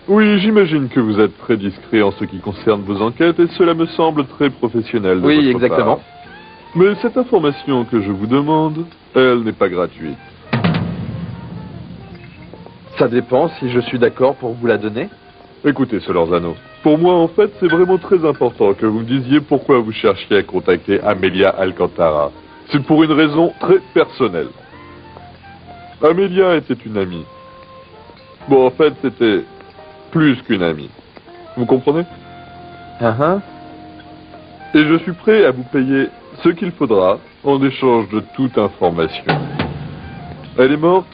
Oui, j'imagine que vous êtes très discret en ce qui concerne vos enquêtes et cela me semble très professionnel de Oui, votre exactement. part. Mais cette information que je vous demande, elle n'est pas gratuite. Ça dépend si je suis d'accord pour vous la donner. Écoutez, Solorzano, pour moi, en fait, c'est vraiment très important que vous me disiez pourquoi vous cherchiez à contacter Amelia Alcantara. C'est pour une raison très personnelle. Amelia était une amie. Bon, en fait, c'était plus qu'une amie. Vous comprenez? Et je suis prêt à vous payer ce qu'il faudra en échange de toute information. Elle est morte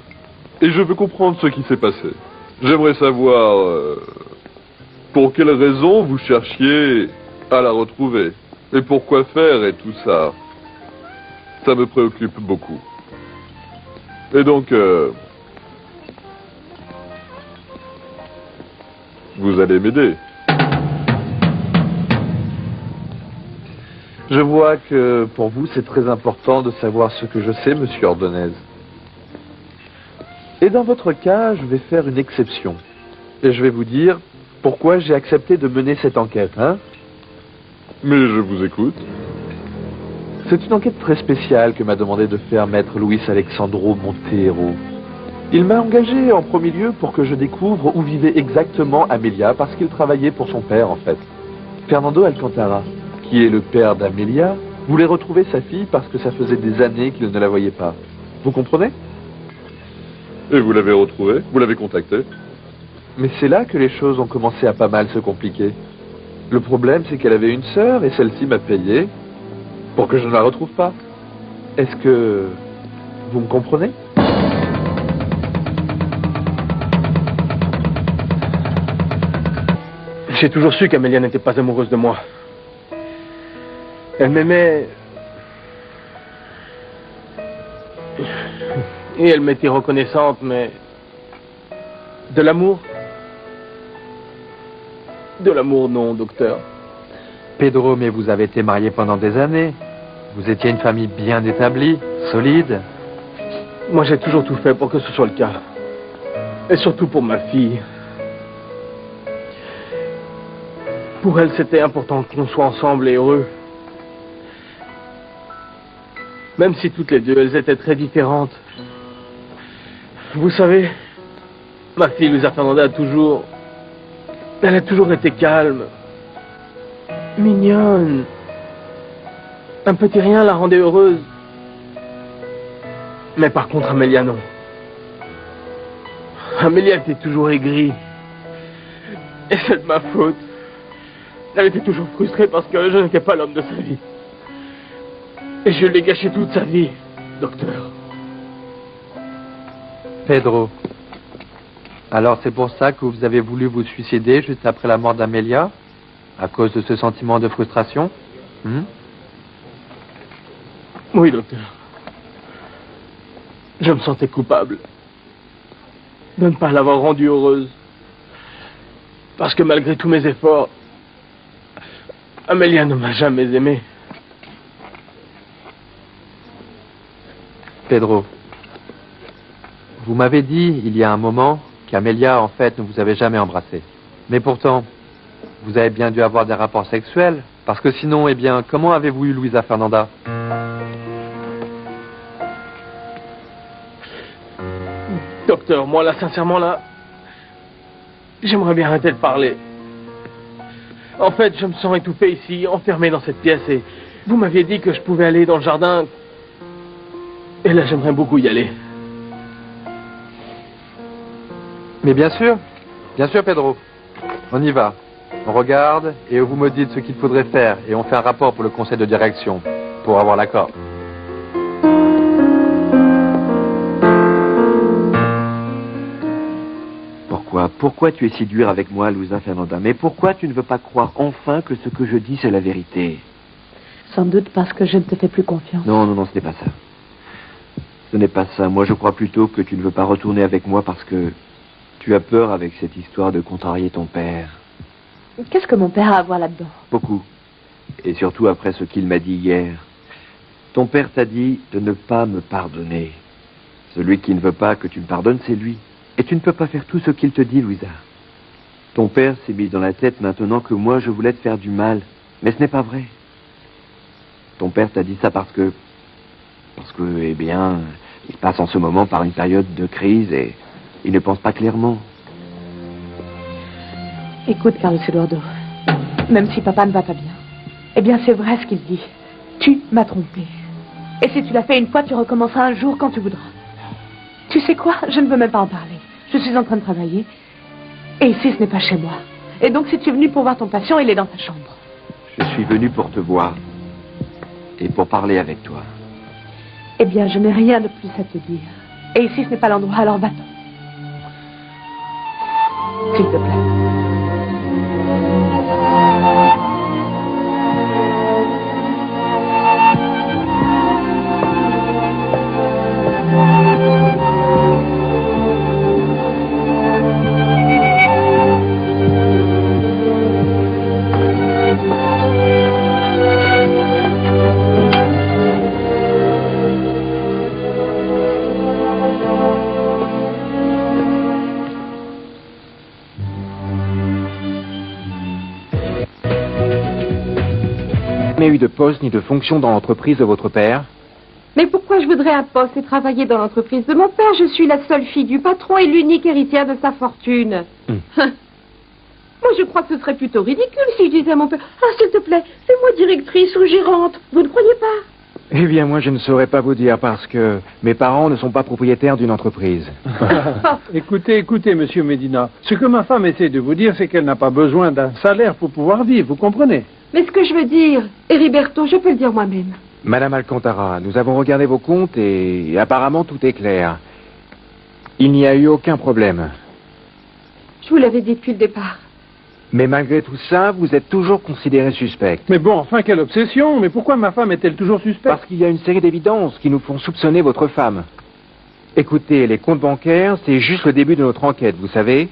et je veux comprendre ce qui s'est passé. J'aimerais savoir pour quelles raisons vous cherchiez à la retrouver et pourquoi faire et tout ça. Ça me préoccupe beaucoup. Et donc, vous allez m'aider. Je vois que pour vous, c'est très important de savoir ce que je sais, monsieur Ordonez. Et dans votre cas, je vais faire une exception. Et je vais vous dire pourquoi j'ai accepté de mener cette enquête, hein? Mais je vous écoute. C'est une enquête très spéciale que m'a demandé de faire maître Luis Alexandro Montero. Il m'a engagé en premier lieu pour que je découvre où vivait exactement Amelia, parce qu'il travaillait pour son père, en fait. Fernando Alcantara, qui est le père d'Amelia, voulait retrouver sa fille parce que ça faisait des années qu'il ne la voyait pas. Vous comprenez? Et vous l'avez retrouvée? Vous l'avez contactée? Mais c'est là que les choses ont commencé à pas mal se compliquer. Le problème, c'est qu'elle avait une sœur et celle-ci m'a payé pour que je ne la retrouve pas. Est-ce que vous me comprenez? J'ai toujours su qu'Amélia n'était pas amoureuse de moi. Elle m'aimait... Et elle m'était reconnaissante, mais... De l'amour? De l'amour, non, docteur. Pedro, mais vous avez été marié pendant des années. Vous étiez une famille bien établie, solide. Moi, j'ai toujours tout fait pour que ce soit le cas. Et surtout pour ma fille. Pour elle, c'était important qu'on soit ensemble et heureux. Même si toutes les deux, elles étaient très différentes. Vous savez, ma fille, Luisa Fernanda, elle a toujours été calme, mignonne. Un petit rien la rendait heureuse. Mais par contre, Amélia, non. Amélia était toujours aigrie. Et c'est de ma faute. Elle était toujours frustrée parce que je n'étais pas l'homme de sa vie. Et je lui ai gâché toute sa vie, docteur. Pedro, alors c'est pour ça que vous avez voulu vous suicider juste après la mort d'Amélia? À cause de ce sentiment de frustration? Oui, docteur. Je me sentais coupable de ne pas l'avoir rendue heureuse. Parce que malgré tous mes efforts, Amélia ne m'a jamais aimé. Pedro, vous m'avez dit il y a un moment qu'Amélia en fait ne vous avait jamais embrassé. Mais pourtant, vous avez bien dû avoir des rapports sexuels. Parce que sinon, eh bien, comment avez-vous eu Luisa Fernanda? Docteur, moi là, sincèrement là, j'aimerais bien arrêter de parler. En fait, je me sens étouffé ici, enfermé dans cette pièce et vous m'aviez dit que je pouvais aller dans le jardin. Et là, j'aimerais beaucoup y aller. Mais bien sûr, Pedro. On y va. On regarde et vous me dites ce qu'il faudrait faire et on fait un rapport pour le conseil de direction pour avoir l'accord. Pourquoi tu es si dur avec moi, Luisa Fernanda? Mais pourquoi tu ne veux pas croire enfin que ce que je dis, c'est la vérité? Sans doute parce que je ne te fais plus confiance. Non, ce n'est pas ça. Ce n'est pas ça. Moi, je crois plutôt que tu ne veux pas retourner avec moi parce que tu as peur avec cette histoire de contrarier ton père. Qu'est-ce que mon père a à voir là-dedans? Beaucoup. Et surtout après ce qu'il m'a dit hier. Ton père t'a dit de ne pas me pardonner. Celui qui ne veut pas que tu me pardonnes, c'est lui. Et tu ne peux pas faire tout ce qu'il te dit, Luisa. Ton père s'est mis dans la tête maintenant que moi je voulais te faire du mal. Mais ce n'est pas vrai. Ton père t'a dit ça parce que, eh bien, il passe en ce moment par une période de crise et il ne pense pas clairement. Écoute, Carlos Eduardo, même si papa ne va pas bien, eh bien c'est vrai ce qu'il dit. Tu m'as trompé. Et si tu l'as fait une fois, tu recommenceras un jour quand tu voudras. Tu sais quoi? Je ne veux même pas en parler. Je suis en train de travailler. Et ici, ce n'est pas chez moi. Et donc, si tu es venu pour voir ton patient, il est dans ta chambre. Je suis venu pour te voir. Et pour parler avec toi. Eh bien, je n'ai rien de plus à te dire. Et ici, ce n'est pas l'endroit, alors va-t'en. S'il te plaît. Eu de poste ni de fonction dans l'entreprise de votre père? Mais pourquoi je voudrais un poste et travailler dans l'entreprise de mon père? Je suis la seule fille du patron et l'unique héritière de sa fortune. Moi, je crois que ce serait plutôt ridicule si je disais à mon père: « Ah, s'il te plaît, fais-moi directrice ou gérante. » Vous ne croyez pas? Eh bien, moi, je ne saurais pas vous dire parce que mes parents ne sont pas propriétaires d'une entreprise. Écoutez, monsieur Medina. Ce que ma femme essaie de vous dire, c'est qu'elle n'a pas besoin d'un salaire pour pouvoir vivre, vous comprenez? Mais ce que je veux dire, Heriberto, je peux le dire moi-même. Madame Alcantara, nous avons regardé vos comptes et apparemment tout est clair. Il n'y a eu aucun problème. Je vous l'avais dit depuis le départ. Mais malgré tout ça, vous êtes toujours considéré suspecte. Mais bon, enfin, quelle obsession! Mais pourquoi ma femme est-elle toujours suspecte? Parce qu'il y a une série d'évidences qui nous font soupçonner votre femme. Écoutez, les comptes bancaires, c'est juste le début de notre enquête, vous savez.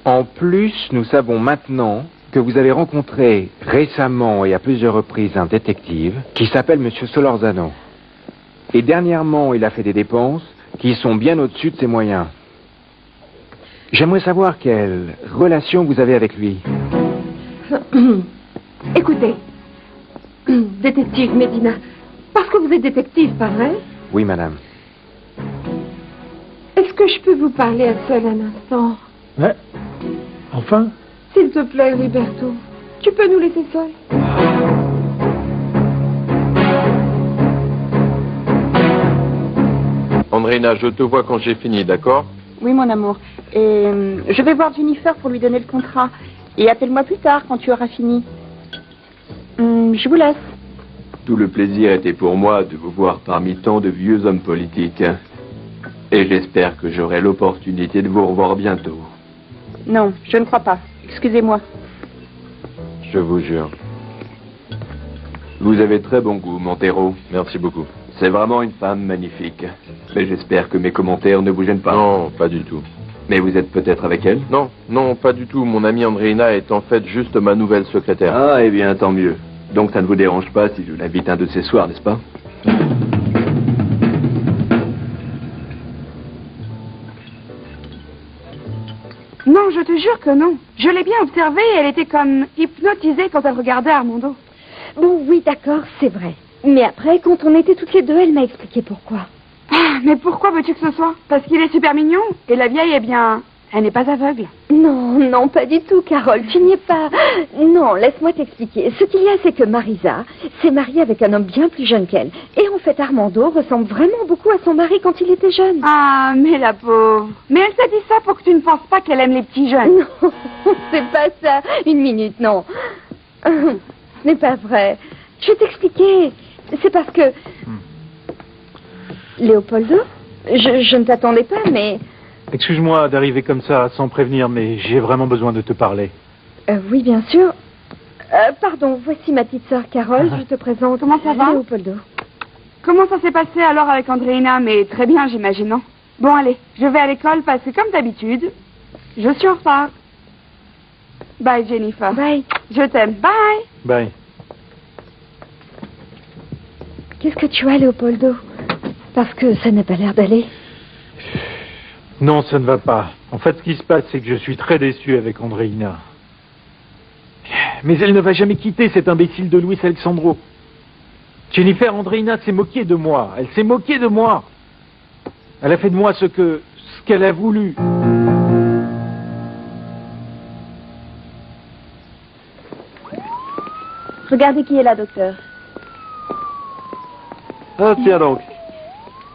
En plus, nous savons maintenant que vous avez rencontré récemment et à plusieurs reprises un détective qui s'appelle Monsieur Solorzano. Et dernièrement, il a fait des dépenses qui sont bien au-dessus de ses moyens. J'aimerais savoir quelle relation vous avez avec lui. Écoutez, détective Medina, parce que vous êtes détective, pas vrai? Oui, madame. Est-ce que je peux vous parler à seul un instant? Ouais. Enfin? S'il te plaît, Heriberto, tu peux nous laisser seuls? Andreina, je te vois quand j'ai fini, d'accord? Oui, mon amour. Et je vais voir Jennifer pour lui donner le contrat. Et appelle-moi plus tard quand tu auras fini. Je vous laisse. Tout le plaisir était pour moi de vous voir parmi tant de vieux hommes politiques. Et j'espère que j'aurai l'opportunité de vous revoir bientôt. Non, je ne crois pas. Excusez-moi. Je vous jure. Vous avez très bon goût, Montero. Merci beaucoup. C'est vraiment une femme magnifique. Mais j'espère que mes commentaires ne vous gênent pas. Non, pas du tout. Mais vous êtes peut-être avec elle? Non, non, pas du tout. Mon amie Andreina est en fait juste ma nouvelle secrétaire. Ah, eh bien, tant mieux. Donc ça ne vous dérange pas si je l'invite un de ces soirs, n'est-ce pas? Non, je te jure que non. Je l'ai bien observée et elle était comme hypnotisée quand elle regardait Armando. Bon, oui, d'accord, c'est vrai. Mais après, quand on était toutes les deux, elle m'a expliqué pourquoi. Ah, mais pourquoi veux-tu que ce soit? Parce qu'il est super mignon. Et la vieille, eh bien, elle n'est pas aveugle. Non, non, pas du tout, Carole, tu n'y es pas. Non, laisse-moi t'expliquer. Ce qu'il y a, c'est que Marisa s'est mariée avec un homme bien plus jeune qu'elle. Et en fait, Armando ressemble vraiment beaucoup à son mari quand il était jeune. Ah, mais la pauvre. Mais elle t'a dit ça pour que tu ne penses pas qu'elle aime les petits jeunes. Non, c'est pas ça. Une minute, non. Ce n'est pas vrai. Je vais t'expliquer. C'est parce que... Léopoldo, je ne t'attendais pas, mais... Excuse-moi d'arriver comme ça sans prévenir, mais j'ai vraiment besoin de te parler. Oui, bien sûr. Pardon, voici ma petite sœur Carole, je te présente. Comment ça va? Léopoldo. Comment ça s'est passé alors avec Andreina? Mais très bien, j'imagine, non? Bon, allez, je vais à l'école parce que comme d'habitude, je suis en retard. Bye, Jennifer. Bye. Je t'aime. Bye. Bye. Qu'est-ce que tu as, Léopoldo? Parce que ça n'a pas l'air d'aller. Non, ça ne va pas. En fait, ce qui se passe, c'est que je suis très déçu avec Andreina. Mais elle ne va jamais quitter cet imbécile de Luis Alexandro. Jennifer Andreina s'est moquée de moi. Elle s'est moquée de moi. Elle a fait de moi ce qu'elle a voulu. Regardez qui est là, docteur. Ah, tiens donc.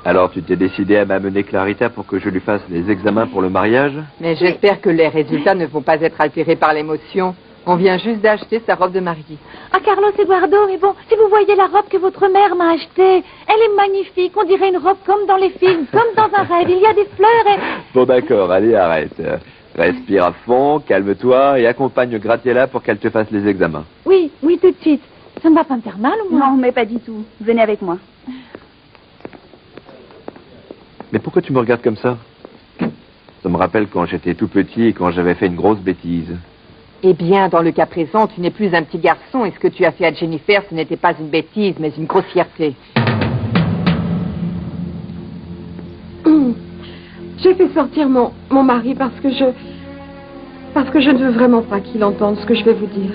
Alors, tu t'es décidé à m'amener Clarita pour que je lui fasse les examens pour le mariage? Mais j'espère que les résultats ne vont pas être altérés par l'émotion. On vient juste d'acheter sa robe de mariée. Ah, Carlos Eduardo, mais bon, si vous voyez la robe que votre mère m'a achetée, elle est magnifique. On dirait une robe comme dans les films, comme dans un rêve. Il y a des fleurs et... Bon, d'accord, allez, arrête. Respire à fond, calme-toi et accompagne Graziella pour qu'elle te fasse les examens. Oui, tout de suite. Ça ne va pas me faire mal, au moins? Non, mais pas du tout. Venez avec moi. Mais pourquoi tu me regardes comme ça? Ça me rappelle quand j'étais tout petit et quand j'avais fait une grosse bêtise. Eh bien, dans le cas présent, tu n'es plus un petit garçon et ce que tu as fait à Jennifer, ce n'était pas une bêtise, mais une grossièreté. J'ai fait sortir mon mari parce que je ne veux vraiment pas qu'il entende ce que je vais vous dire.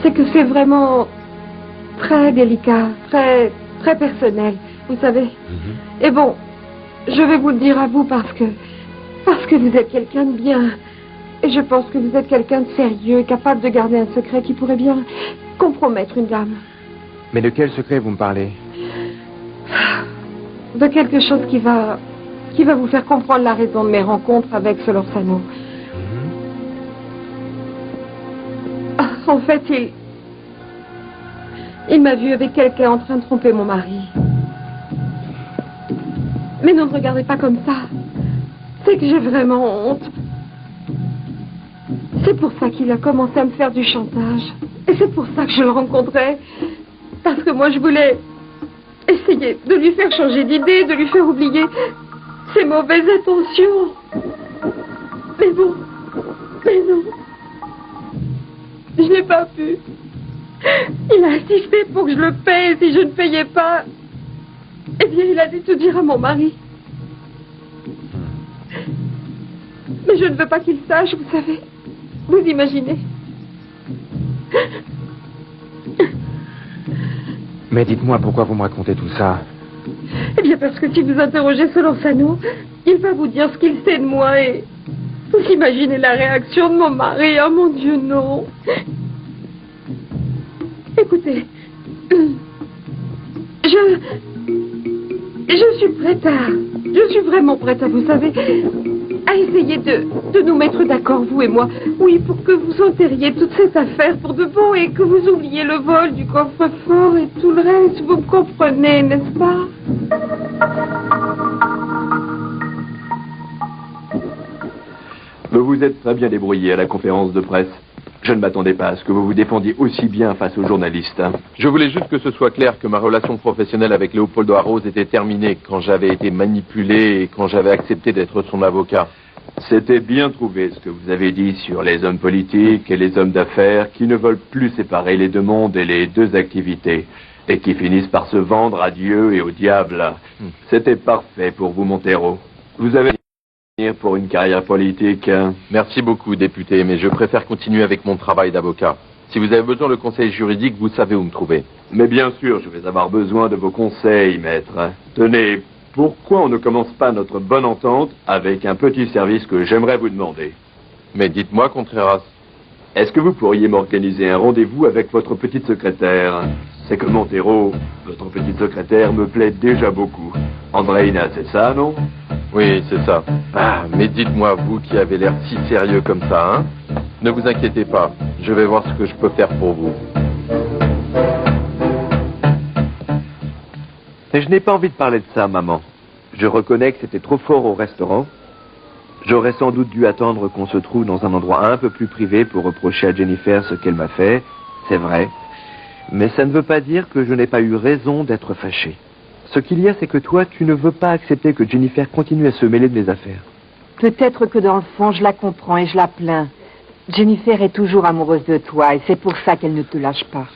C'est que c'est vraiment très délicat, très personnel, vous savez. Et bon, je vais vous le dire à vous parce que vous êtes quelqu'un de bien. Et je pense que vous êtes quelqu'un de sérieux, capable de garder un secret qui pourrait bien compromettre une dame. Mais de quel secret vous me parlez? De quelque chose qui va vous faire comprendre la raison de mes rencontres avec ce Lorsano. En fait, il m'a vu avec quelqu'un en train de tromper mon mari. Mais ne me regardez pas comme ça. C'est que j'ai vraiment honte. C'est pour ça qu'il a commencé à me faire du chantage. Et c'est pour ça que je le rencontrais. Parce que moi, je voulais essayer de lui faire changer d'idée, de lui faire oublier ses mauvaises intentions. Mais bon, mais non. Je n'ai pas pu. Il a insisté pour que je le paie. Et si je ne payais pas, eh bien, il a dû tout dire à mon mari. Mais je ne veux pas qu'il sache, vous savez. Vous imaginez? Mais dites-moi pourquoi vous me racontez tout ça. Eh bien, parce que si vous interrogez ce Lorsano, il va vous dire ce qu'il sait de moi et... Vous imaginez la réaction de mon mari? Oh mon Dieu, non. Écoutez, je suis prête à... Je suis vraiment prête à, vous savez, à essayer de nous mettre d'accord, vous et moi. Oui, pour que vous enterriez toute cette affaire pour de bon et que vous oubliez le vol du coffre-fort et tout le reste. Vous me comprenez, n'est-ce pas? Vous vous êtes très bien débrouillé à la conférence de presse. Je ne m'attendais pas à ce que vous vous défendiez aussi bien face aux journalistes. Je voulais juste que ce soit clair que ma relation professionnelle avec Leopoldo Arroz était terminée quand j'avais été manipulé et quand j'avais accepté d'être son avocat. C'était bien trouvé ce que vous avez dit sur les hommes politiques et les hommes d'affaires qui ne veulent plus séparer les deux mondes et les deux activités et qui finissent par se vendre à Dieu et au diable. C'était parfait pour vous, Montero. Vous avez pour une carrière politique. Merci beaucoup, député, mais je préfère continuer avec mon travail d'avocat. Si vous avez besoin de conseils juridiques, vous savez où me trouver. Mais bien sûr, je vais avoir besoin de vos conseils, maître. Tenez, pourquoi on ne commence pas notre bonne entente avec un petit service que j'aimerais vous demander? Mais dites-moi, Contreras. Est-ce que vous pourriez m'organiser un rendez-vous avec votre petite secrétaire? C'est que Montero, votre petite secrétaire, me plaît déjà beaucoup. Andreina, c'est ça, non? Oui, c'est ça. Ah, mais dites-moi, vous qui avez l'air si sérieux comme ça, hein? Ne vous inquiétez pas, je vais voir ce que je peux faire pour vous. Mais je n'ai pas envie de parler de ça, maman. Je reconnais que c'était trop fort au restaurant. J'aurais sans doute dû attendre qu'on se trouve dans un endroit un peu plus privé pour reprocher à Jennifer ce qu'elle m'a fait. C'est vrai. Mais ça ne veut pas dire que je n'ai pas eu raison d'être fâché. Ce qu'il y a, c'est que toi, tu ne veux pas accepter que Jennifer continue à se mêler de mes affaires. Peut-être que dans le fond, je la comprends et je la plains. Jennifer est toujours amoureuse de toi et c'est pour ça qu'elle ne te lâche pas.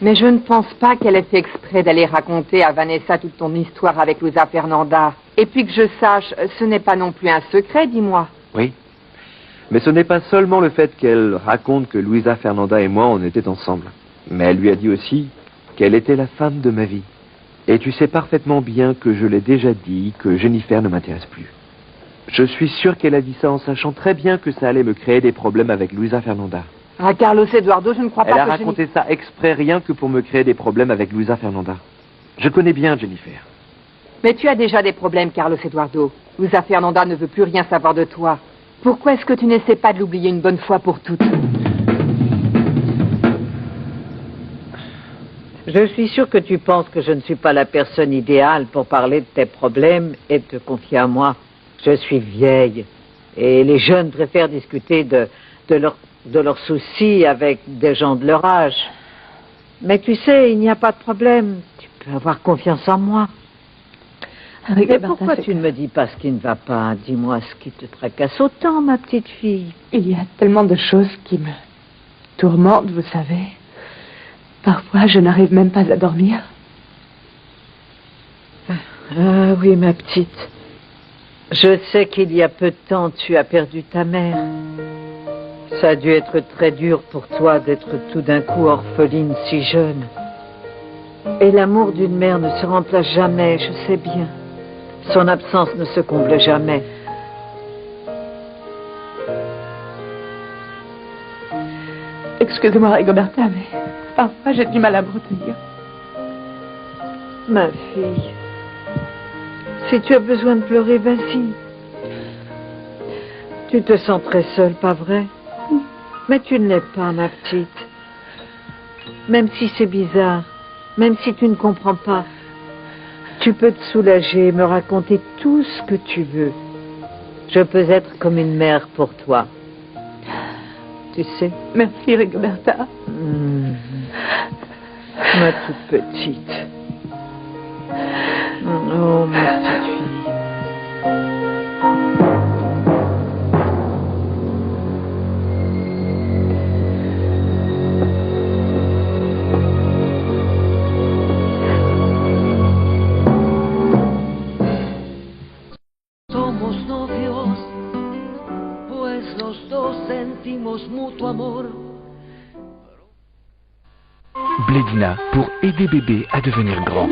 Mais je ne pense pas qu'elle ait fait exprès d'aller raconter à Vanessa toute ton histoire avec Luisa Fernanda. Et puis que je sache, ce n'est pas non plus un secret, dis-moi. Oui. Mais ce n'est pas seulement le fait qu'elle raconte que Luisa Fernanda et moi, on était ensemble. Mais elle lui a dit aussi qu'elle était la femme de ma vie. Et tu sais parfaitement bien que je l'ai déjà dit, que Jennifer ne m'intéresse plus. Je suis sûr qu'elle a dit ça en sachant très bien que ça allait me créer des problèmes avec Luisa Fernanda. Ah, Carlos Eduardo, je ne crois pas que Elle a raconté ça exprès rien que pour me créer des problèmes avec Luisa Fernanda. Je connais bien Jennifer. Mais tu as déjà des problèmes, Carlos Eduardo. Luisa Fernanda ne veut plus rien savoir de toi. Pourquoi est-ce que tu n'essaies pas de l'oublier une bonne fois pour toutes? Je suis sûr que tu penses que je ne suis pas la personne idéale pour parler de tes problèmes et te confier à moi. Je suis vieille et les jeunes préfèrent discuter de leurs soucis avec des gens de leur âge. Mais tu sais, il n'y a pas de problème. Tu peux avoir confiance en moi. Mais pourquoi tu ne me dis pas ce qui ne va pas? Dis-moi ce qui te tracasse autant, ma petite fille. Il y a tellement de choses qui me tourmentent, vous savez. Parfois, je n'arrive même pas à dormir. Ah oui, ma petite. Je sais qu'il y a peu de temps, tu as perdu ta mère. Ça a dû être très dur pour toi d'être tout d'un coup orpheline si jeune. Et l'amour d'une mère ne se remplace jamais, je sais bien. Son absence ne se comble jamais. Excusez-moi, Rigoberta, mais parfois j'ai du mal à me retenir. Ma fille, si tu as besoin de pleurer, vas-y. Tu te sens très seule, pas vrai? Mais tu ne l'es pas, ma petite. Même si c'est bizarre, même si tu ne comprends pas, tu peux te soulager et me raconter tout ce que tu veux. Je peux être comme une mère pour toi. Tu sais? Merci, Rigoberta. Ma toute petite. Oh, ma petite fille. Somos novios, pues los dos sentimos mutuo amor. Blédina pour aider bébé à devenir grand.